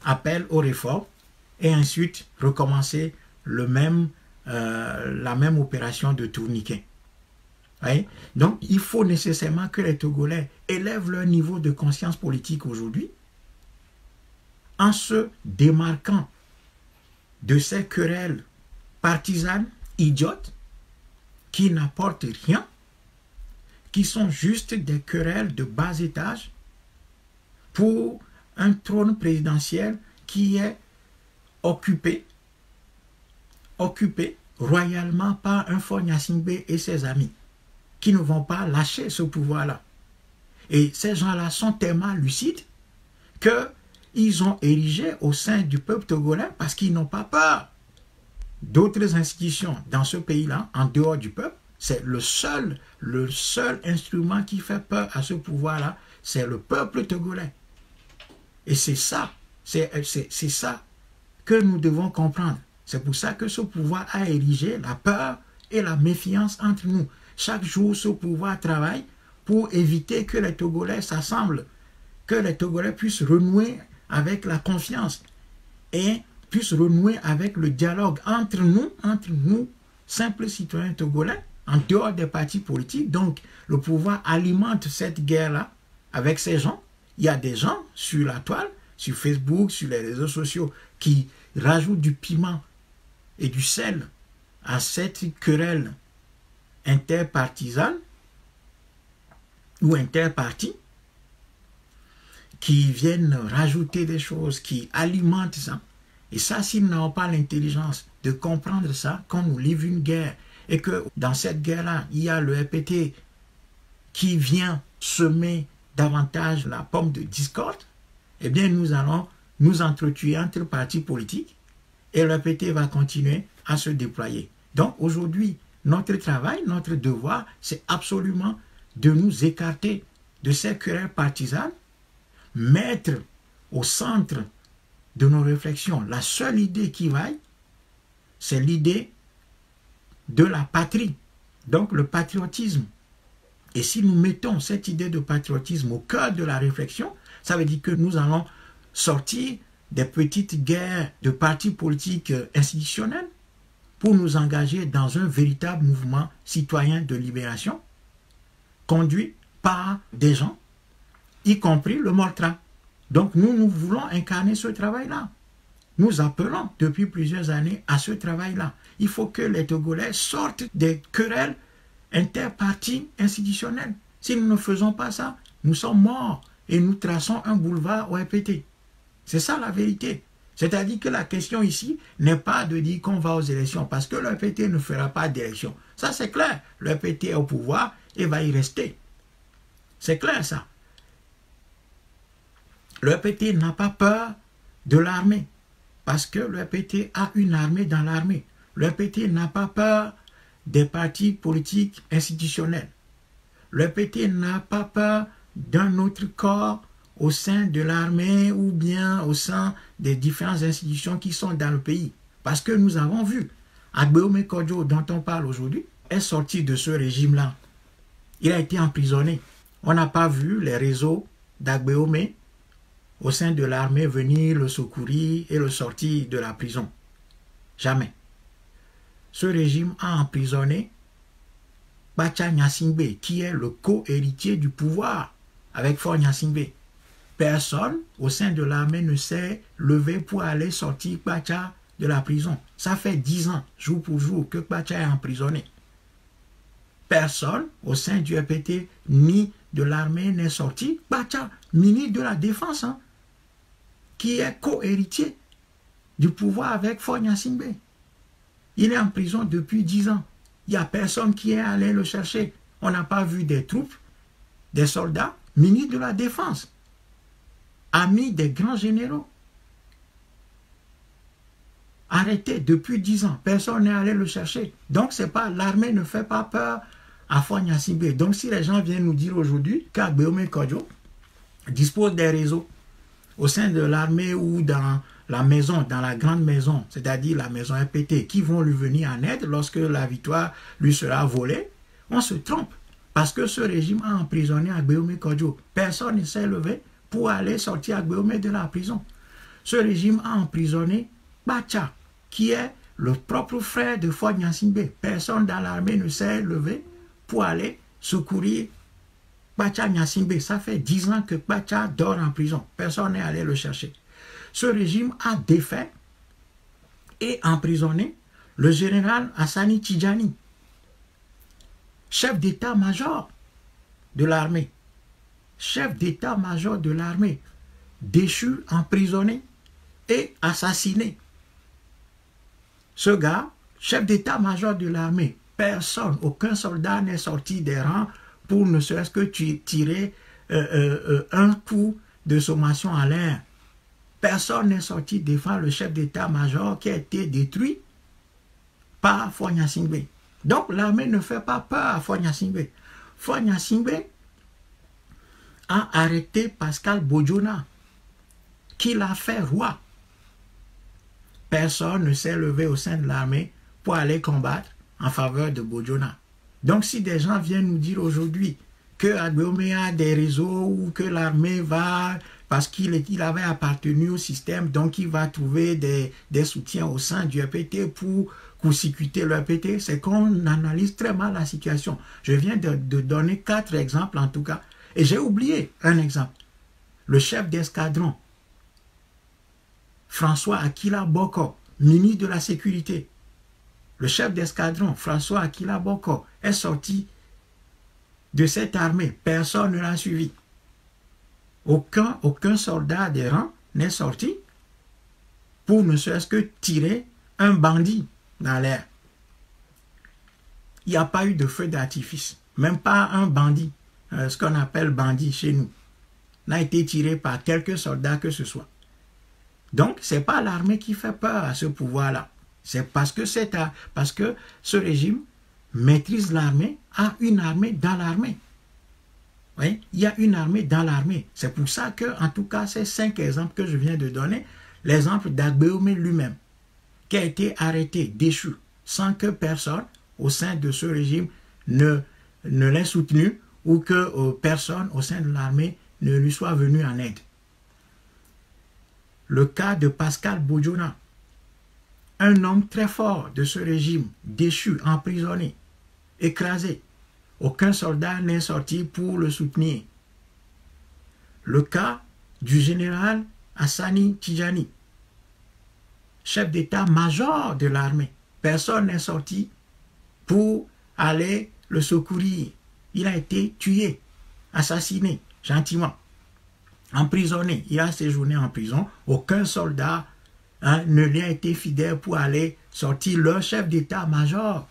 Speaker 1: appel aux réformes et ensuite recommencer la même opération de tourniquet. Oui? Donc, il faut nécessairement que les Togolais élèvent leur niveau de conscience politique aujourd'hui en se démarquant de ces querelles partisanes, idiotes, qui n'apportent rien, qui sont juste des querelles de bas étage pour un trône présidentiel qui est occupé royalement par un Faure Gnassingbé et ses amis, qui ne vont pas lâcher ce pouvoir-là. Et ces gens-là sont tellement lucides qu'ils ont érigé au sein du peuple togolais, parce qu'ils n'ont pas peur d'autres institutions dans ce pays-là, en dehors du peuple. C'est le seul instrument qui fait peur à ce pouvoir-là, c'est le peuple togolais. Et c'est ça que nous devons comprendre. C'est pour ça que ce pouvoir a érigé la peur et la méfiance entre nous. Chaque jour, ce pouvoir travaille pour éviter que les Togolais s'assemblent, que les Togolais puissent renouer avec la confiance et puissent renouer avec le dialogue entre nous, simples citoyens togolais, en dehors des partis politiques. Donc, le pouvoir alimente cette guerre-là avec ces gens. Il y a des gens sur la toile, sur Facebook, sur les réseaux sociaux, qui rajoutent du piment et du sel à cette querelle interpartisane ou interpartie, qui viennent rajouter des choses, qui alimentent ça. Et ça, s'ils n'ont pas l'intelligence de comprendre ça, quand nous livre une guerre, et que dans cette guerre-là, il y a le RPT qui vient semer davantage la pomme de discorde, eh bien, nous allons nous entretuer entre partis politiques et le RPT va continuer à se déployer. Donc, aujourd'hui, notre travail, notre devoir, c'est absolument de nous écarter de ces querelles partisanes, mettre au centre de nos réflexions la seule idée qui vaille, c'est l'idée de la patrie, donc le patriotisme. Et si nous mettons cette idée de patriotisme au cœur de la réflexion, ça veut dire que nous allons sortir des petites guerres de partis politiques institutionnels pour nous engager dans un véritable mouvement citoyen de libération conduit par des gens, y compris le Moltra. Donc nous voulons incarner ce travail-là. Nous appelons depuis plusieurs années à ce travail-là. Il faut que les Togolais sortent des querelles interpartis institutionnelles. Si nous ne faisons pas ça, nous sommes morts et nous traçons un boulevard au RPT. C'est ça la vérité. C'est-à-dire que la question ici n'est pas de dire qu'on va aux élections, parce que le RPT ne fera pas d'élections. Ça c'est clair. Le RPT est au pouvoir et va y rester. C'est clair ça. Le RPT n'a pas peur de l'armée, parce que le RPT a une armée dans l'armée. Le RPT n'a pas peur des partis politiques institutionnels. Le RPT n'a pas peur d'un autre corps au sein de l'armée ou bien au sein des différentes institutions qui sont dans le pays. Parce que nous avons vu, Agbeome Kodjo, dont on parle aujourd'hui, est sorti de ce régime-là. Il a été emprisonné. On n'a pas vu les réseaux d'Agbeome au sein de l'armée venir le secourir et le sortir de la prison. Jamais. Ce régime a emprisonné Bacha Gnassingbé, qui est le co-héritier du pouvoir avec Faure Gnassingbé. Personne au sein de l'armée ne s'est levé pour aller sortir Bacha de la prison. Ça fait 10 ans, jour pour jour, que Bacha est emprisonné. Personne au sein du RPT ni de l'armée n'est sorti. Bacha, ministre de la Défense, qui est co-héritier du pouvoir avec Faure Gnassingbé. Il est en prison depuis 10 ans. Il n'y a personne qui est allé le chercher. On n'a pas vu des troupes, des soldats, ministres de la Défense, amis des grands généraux. Arrêté depuis 10 ans. Personne n'est allé le chercher. Donc, c'est pas l'armée ne fait pas peur à Faure Gnassingbé. Donc, si les gens viennent nous dire aujourd'hui qu'Agbeome Kodjo dispose des réseaux au sein de l'armée ou dans la maison, dans la grande maison, c'est-à-dire la maison RPT, qui vont lui venir en aide lorsque la victoire lui sera volée, on se trompe. Parce que ce régime a emprisonné Agbeome Kodjo. Personne ne s'est levé pour aller sortir Agbeome de la prison. Ce régime a emprisonné Bacha, qui est le propre frère de Faure Gnassingbé. Personne dans l'armée ne s'est levé pour aller secourir Bacha Gnassingbé. Ça fait 10 ans que Bacha dort en prison. Personne n'est allé le chercher. Ce régime a défait et emprisonné le général Hassani Tidjani, chef d'état-major de l'armée. Chef d'état-major de l'armée, déchu, emprisonné et assassiné. Ce gars, chef d'état-major de l'armée, personne, aucun soldat n'est sorti des rangs pour ne serait-ce que tirer un coup de sommation en l'air. Personne n'est sorti défendre le chef d'état-major qui a été détruit par Faure Gnassingbé. Donc l'armée ne fait pas peur à Faure Gnassingbé. Faure Gnassingbé a arrêté Pascal Bojona, qui l'a fait roi. Personne ne s'est levé au sein de l'armée pour aller combattre en faveur de Bojona. Donc si des gens viennent nous dire aujourd'hui que Agbeome a des réseaux ou que l'armée va, parce qu'il avait appartenu au système, donc il va trouver des soutiens au sein du RPT pour court-circuiter le RPT, c'est qu'on analyse très mal la situation. Je viens de donner 4 exemples en tout cas. Et j'ai oublié un exemple. Le chef d'escadron, François Akila Boko, ministre de la Sécurité. Le chef d'escadron, François Akila Boko, est sorti de cette armée. Personne ne l'a suivi. Aucun soldat des rangs n'est sorti pour ne serait-ce que tirer un bandit dans l'air. Il n'y a pas eu de feu d'artifice. Même pas un bandit, ce qu'on appelle bandit chez nous, n'a été tiré par quelques soldats que ce soit. Donc, ce n'est pas l'armée qui fait peur à ce pouvoir-là. C'est parce que ce régime maîtrise l'armée, a une armée dans l'armée. Oui, il y a une armée dans l'armée. C'est pour ça que, en tout cas, ces 5 exemples que je viens de donner, l'exemple d'Agbeome lui-même, qui a été arrêté, déchu, sans que personne au sein de ce régime ne l'ait soutenu ou que personne au sein de l'armée ne lui soit venu en aide. Le cas de Pascal Bojona, un homme très fort de ce régime, déchu, emprisonné, écrasé. Aucun soldat n'est sorti pour le soutenir. Le cas du général Hassani Tijani, chef d'état-major de l'armée. Personne n'est sorti pour aller le secourir. Il a été tué, assassiné, gentiment, emprisonné. Il a séjourné en prison. Aucun soldat ne lui a été fidèle pour aller sortir leur chef d'état-major.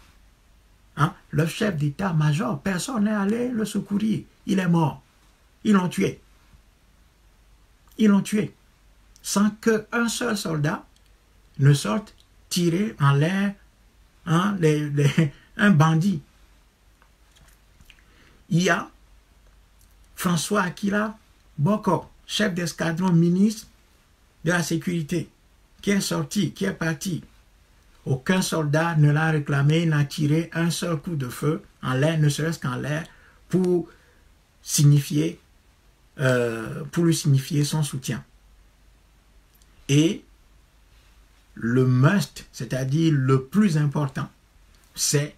Speaker 1: Le chef d'état-major, personne n'est allé le secourir. Il est mort. Ils l'ont tué. Ils l'ont tué. Sans qu'un seul soldat ne sorte tirer en l'air un bandit. Il y a François Akila Boko, chef d'escadron ministre de la sécurité, qui est sorti, qui est parti. Aucun soldat ne l'a réclamé, n'a tiré un seul coup de feu en l'air, ne serait-ce qu'en l'air, pour signifier, lui signifier son soutien. Et le must, c'est-à-dire le plus important, c'est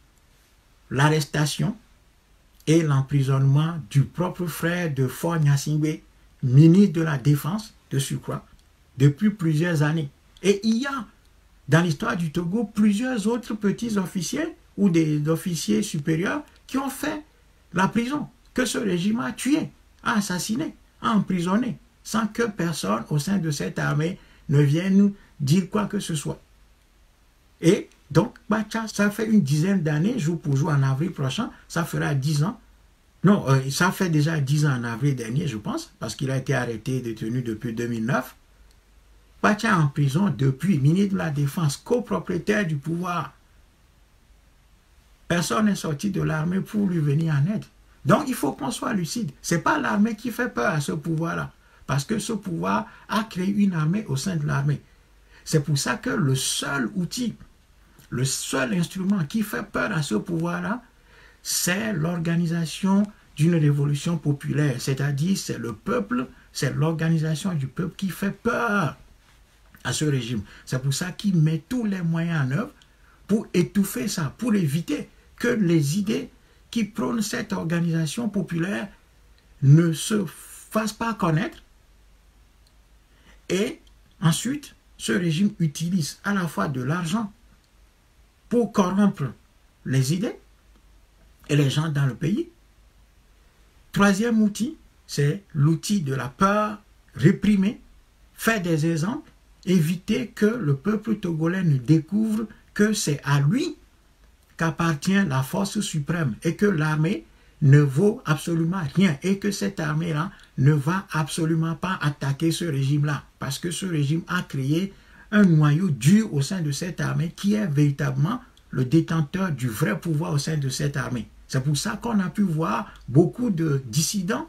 Speaker 1: l'arrestation et l'emprisonnement du propre frère de Faure Gnassingbé, ministre de la Défense de surcroît, depuis plusieurs années. Et il y a dans l'histoire du Togo plusieurs autres petits officiers ou des officiers supérieurs qui ont fait la prison, que ce régime a tué, a assassiné, a emprisonné, sans que personne au sein de cette armée ne vienne dire quoi que ce soit. Et donc, Bacha, ça fait une dizaine d'années, jour pour jour, en avril prochain, ça fera 10 ans. Non, ça fait déjà 10 ans en avril dernier, je pense, parce qu'il a été arrêté et détenu depuis 2009. Bacha en prison depuis, ministre de la Défense, copropriétaire du pouvoir. Personne n'est sorti de l'armée pour lui venir en aide. Donc, il faut qu'on soit lucide. Ce n'est pas l'armée qui fait peur à ce pouvoir-là, parce que ce pouvoir a créé une armée au sein de l'armée. C'est pour ça que le seul outil, le seul instrument qui fait peur à ce pouvoir-là, c'est l'organisation d'une révolution populaire. C'est-à-dire, c'est le peuple, c'est l'organisation du peuple qui fait peur à ce régime. C'est pour ça qu'il met tous les moyens en œuvre pour étouffer ça, pour éviter que les idées qui prônent cette organisation populaire ne se fassent pas connaître. Et ensuite, ce régime utilise à la fois de l'argent pour corrompre les idées et les gens dans le pays. Troisième outil, c'est l'outil de la peur, réprimer, faire des exemples, éviter que le peuple togolais ne découvre que c'est à lui qu'appartient la force suprême et que l'armée ne vaut absolument rien et que cette armée-là ne va absolument pas attaquer ce régime-là parce que ce régime a créé un noyau dur au sein de cette armée qui est véritablement le détenteur du vrai pouvoir au sein de cette armée. C'est pour ça qu'on a pu voir beaucoup de dissidents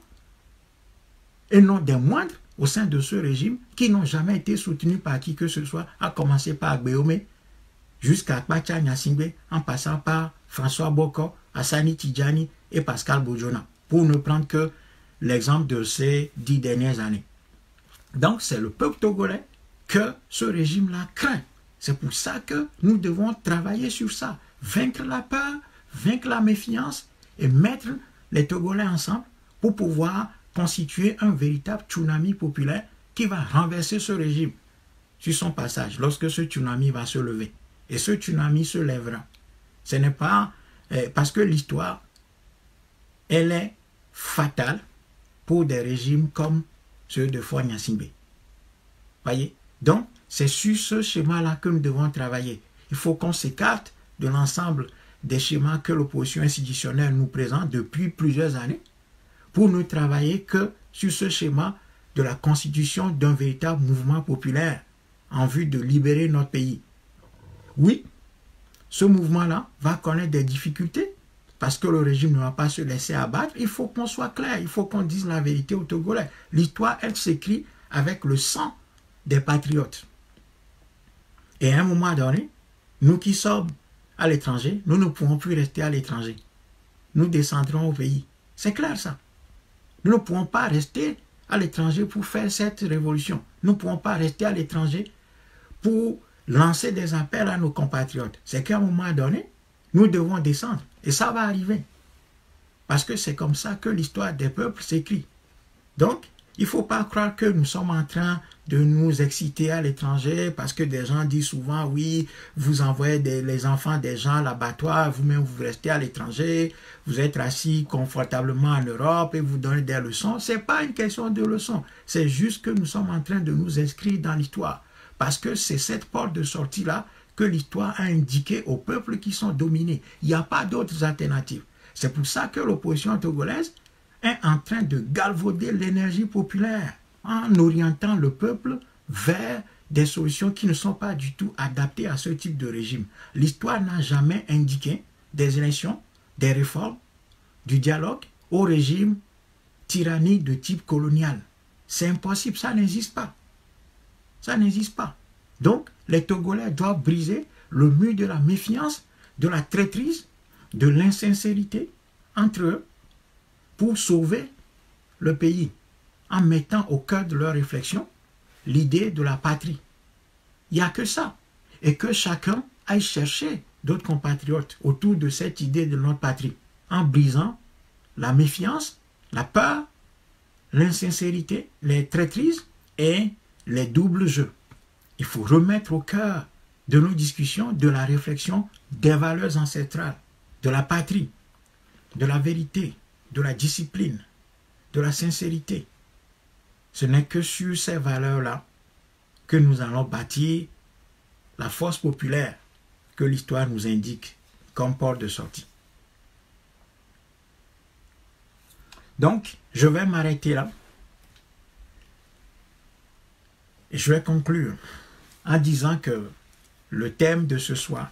Speaker 1: et non des moindres au sein de ce régime qui n'ont jamais été soutenus par qui que ce soit, à commencer par Gbeome jusqu'à Bacha Gnassingbé, en passant par François Boko, Hassani Tijani et Pascal Bojona, pour ne prendre que l'exemple de ces 10 dernières années. Donc c'est le peuple togolais que ce régime-là craint. C'est pour ça que nous devons travailler sur ça, vaincre la peur, vaincre la méfiance et mettre les Togolais ensemble pour pouvoir constituer un véritable tsunami populaire qui va renverser ce régime sur son passage, lorsque ce tsunami va se lever. Et ce tsunami se lèvera. Ce n'est pas parce que l'histoire, elle est fatale pour des régimes comme ceux de Faure Gnassingbé. Voyez? Donc, c'est sur ce schéma-là que nous devons travailler. Il faut qu'on s'écarte de l'ensemble des schémas que l'opposition institutionnelle nous présente depuis plusieurs années pour ne travailler que sur ce schéma de la constitution d'un véritable mouvement populaire en vue de libérer notre pays. Oui, ce mouvement-là va connaître des difficultés parce que le régime ne va pas se laisser abattre. Il faut qu'on soit clair, il faut qu'on dise la vérité aux Togolais. L'histoire, elle s'écrit avec le sang des patriotes. Et à un moment donné, nous qui sommes à l'étranger, nous ne pouvons plus rester à l'étranger. Nous descendrons au pays. C'est clair ça. Nous ne pouvons pas rester à l'étranger pour faire cette révolution. Nous ne pouvons pas rester à l'étranger pour lancer des appels à nos compatriotes. C'est qu'à un moment donné, nous devons descendre. Et ça va arriver. Parce que c'est comme ça que l'histoire des peuples s'écrit. Donc, il ne faut pas croire que nous sommes en train de nous exciter à l'étranger parce que des gens disent souvent, oui, vous envoyez les enfants des gens à l'abattoir, vous-même vous restez à l'étranger, vous êtes assis confortablement en Europe et vous donnez des leçons. Ce n'est pas une question de leçons, c'est juste que nous sommes en train de nous inscrire dans l'histoire. Parce que c'est cette porte de sortie-là que l'histoire a indiqué aux peuples qui sont dominés. Il n'y a pas d'autres alternatives. C'est pour ça que l'opposition togolaise est en train de galvauder l'énergie populaire en orientant le peuple vers des solutions qui ne sont pas du tout adaptées à ce type de régime. L'histoire n'a jamais indiqué des élections, des réformes, du dialogue au régime tyrannique de type colonial. C'est impossible, ça n'existe pas. Ça n'existe pas. Donc, les Togolais doivent briser le mur de la méfiance, de la traîtrise, de l'insincérité entre eux pour sauver le pays en mettant au cœur de leur réflexion l'idée de la patrie. Il n'y a que ça. Et que chacun aille chercher d'autres compatriotes autour de cette idée de notre patrie en brisant la méfiance, la peur, l'insincérité, les traîtrises et les doubles jeux. Il faut remettre au cœur de nos discussions, de la réflexion, des valeurs ancestrales, de la patrie, de la vérité, de la discipline, de la sincérité. Ce n'est que sur ces valeurs-là que nous allons bâtir la force populaire que l'histoire nous indique comme porte de sortie. Donc, je vais m'arrêter là. Et je vais conclure en disant que le thème de ce soir,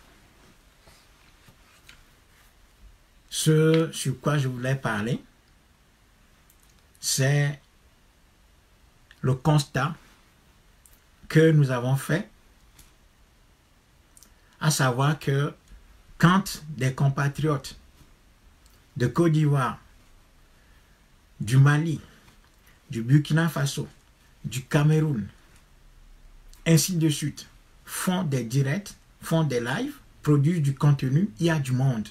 Speaker 1: ce sur quoi je voulais parler, c'est le constat que nous avons fait, à savoir que quand des compatriotes de Côte d'Ivoire, du Mali, du Burkina Faso, du Cameroun, ainsi de suite, font des directs, font des lives, produisent du contenu, il y a du monde.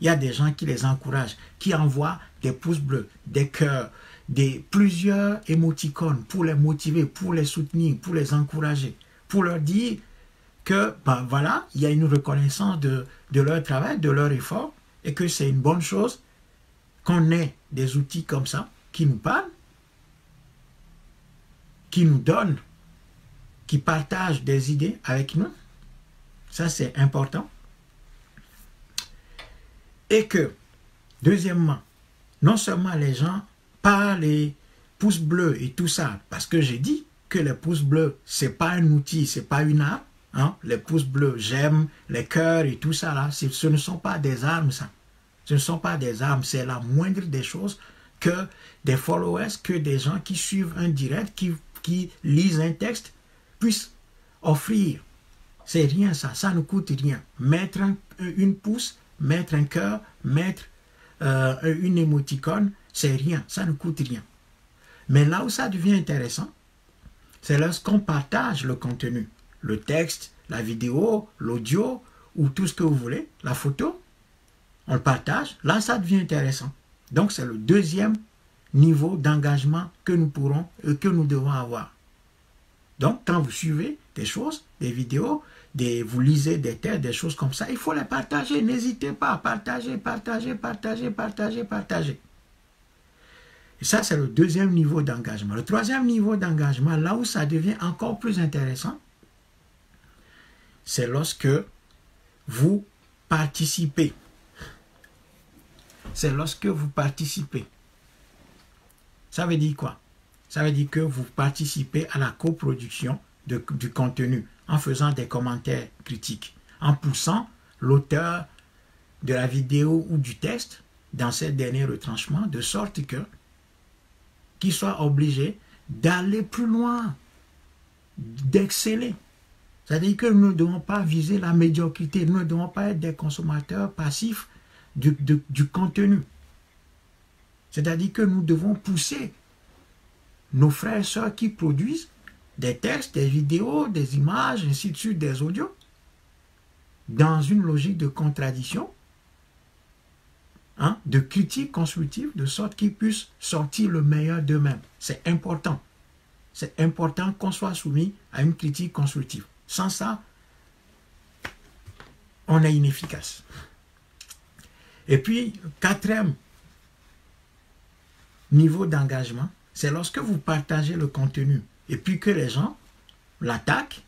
Speaker 1: Il y a des gens qui les encouragent, qui envoient des pouces bleus, des cœurs, plusieurs émoticônes pour les motiver, pour les soutenir, pour les encourager, pour leur dire que, ben voilà, il y a une reconnaissance de leur travail, de leur effort, et que c'est une bonne chose qu'on ait des outils comme ça, qui nous parlent, qui nous donnent, qui partagent des idées avec nous. Ça, c'est important. Et que, deuxièmement, non seulement les gens par les pouces bleus et tout ça, parce que j'ai dit que les pouces bleus, c'est pas un outil, c'est pas une arme. Hein? Les pouces bleus, j'aime, les cœurs et tout ça là, ce ne sont pas des armes ça. Ce ne sont pas des armes, c'est la moindre des choses que des followers, que des gens qui suivent un direct, qui lisent un texte, puissent offrir. C'est rien ça, ça ne coûte rien. Mettre une pouce, mettre un cœur, mettre une émoticône, c'est rien, ça ne coûte rien. Mais là où ça devient intéressant, c'est lorsqu'on partage le contenu, le texte, la vidéo, l'audio, ou tout ce que vous voulez, la photo, on le partage, là ça devient intéressant. Donc c'est le deuxième niveau d'engagement que nous pourrons, que nous devons avoir. Donc quand vous suivez des choses, des vidéos, vous lisez des textes, des choses comme ça, il faut les partager, n'hésitez pas à partager, partager, partager, partager, partager. Et ça, c'est le deuxième niveau d'engagement. Le troisième niveau d'engagement, là où ça devient encore plus intéressant, c'est lorsque vous participez. C'est lorsque vous participez. Ça veut dire quoi? Ça veut dire que vous participez à la coproduction du contenu en faisant des commentaires critiques, en poussant l'auteur de la vidéo ou du texte dans ces derniers retranchements, de sorte que qu'il soit obligé d'aller plus loin, d'exceller. C'est-à-dire que nous ne devons pas viser la médiocrité, nous ne devons pas être des consommateurs passifs du contenu. C'est-à-dire que nous devons pousser nos frères et sœurs qui produisent des textes, des vidéos, des images, ainsi de suite, des audios, dans une logique de contradiction, de critique constructive, de sorte qu'ils puissent sortir le meilleur d'eux-mêmes. C'est important. C'est important qu'on soit soumis à une critique constructive. Sans ça, on est inefficace. Et puis, quatrième niveau d'engagement, c'est lorsque vous partagez le contenu et puis que les gens l'attaquent,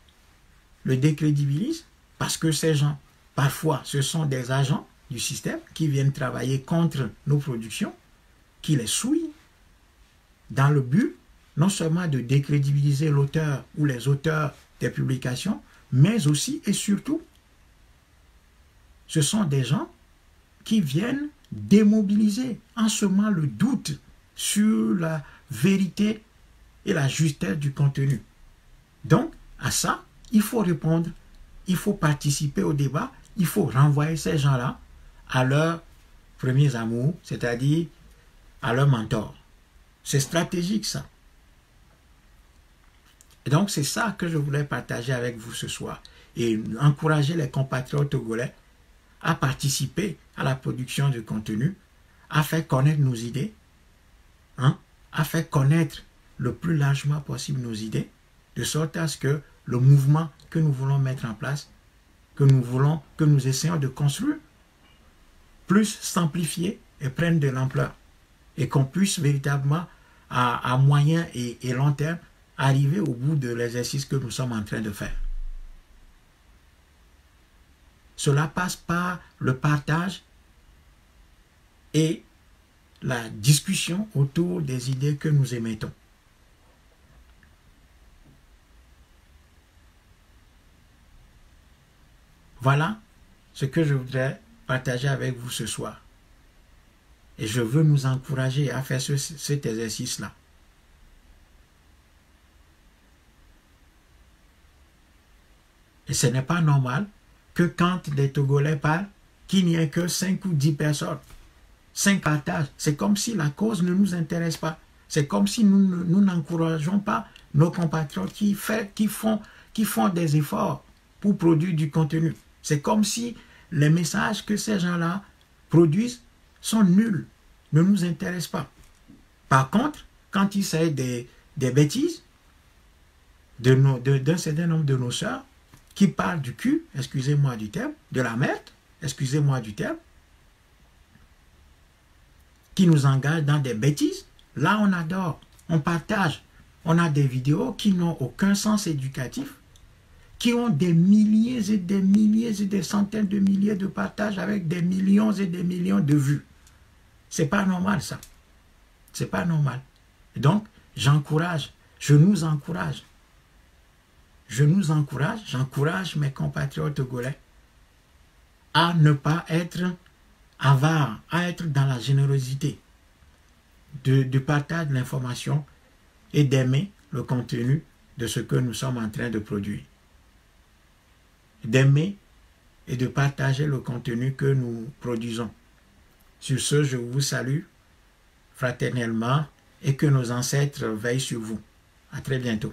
Speaker 1: le décrédibilisent, parce que ces gens, parfois, ce sont des agents du système qui viennent travailler contre nos productions, qui les souillent, dans le but non seulement de décrédibiliser l'auteur ou les auteurs des publications, mais aussi et surtout, ce sont des gens qui viennent démobiliser, en semant le doute sur la vérité et la justesse du contenu. Donc, à ça, il faut répondre, il faut participer au débat, il faut renvoyer ces gens-là à leurs premiers amours, c'est-à-dire à leur mentor. C'est stratégique, ça. Et donc, c'est ça que je voulais partager avec vous ce soir et encourager les compatriotes togolais à participer à la production de contenu, à faire connaître nos idées, à faire connaître le plus largement possible nos idées, de sorte à ce que le mouvement que nous voulons mettre en place, que nous essayons de construire, plus s'amplifier et prenne de l'ampleur, et qu'on puisse véritablement, à moyen et long terme, arriver au bout de l'exercice que nous sommes en train de faire. Cela passe par le partage et la discussion autour des idées que nous émettons. Voilà ce que je voudrais partager avec vous ce soir. Et je veux nous encourager à faire cet exercice-là. Et ce n'est pas normal que quand des Togolais parlent, qu'il n'y ait que 5 ou 10 personnes. 5 partages. C'est comme si la cause ne nous intéresse pas. C'est comme si nous n'encourageons pas nos compatriotes qui font des efforts pour produire du contenu. C'est comme si les messages que ces gens-là produisent sont nuls, ne nous intéressent pas. Par contre, quand il s'agit des bêtises d'un certain nombre de nos sœurs qui parlent du cul, excusez-moi du terme, de la merde, excusez-moi du terme, qui nous engagent dans des bêtises, là on adore, on partage. On a des vidéos qui n'ont aucun sens éducatif, qui ont des milliers et des milliers et des centaines de milliers de partages avec des millions et des millions de vues. C'est pas normal ça. C'est pas normal. Et donc, j'encourage, je nous encourage, j'encourage mes compatriotes togolais à ne pas être avares, à être dans la générosité de partage de l'information et d'aimer le contenu de ce que nous sommes en train de produire. D'aimer et de partager le contenu que nous produisons. Sur ce, je vous salue fraternellement et que nos ancêtres veillent sur vous. À très bientôt.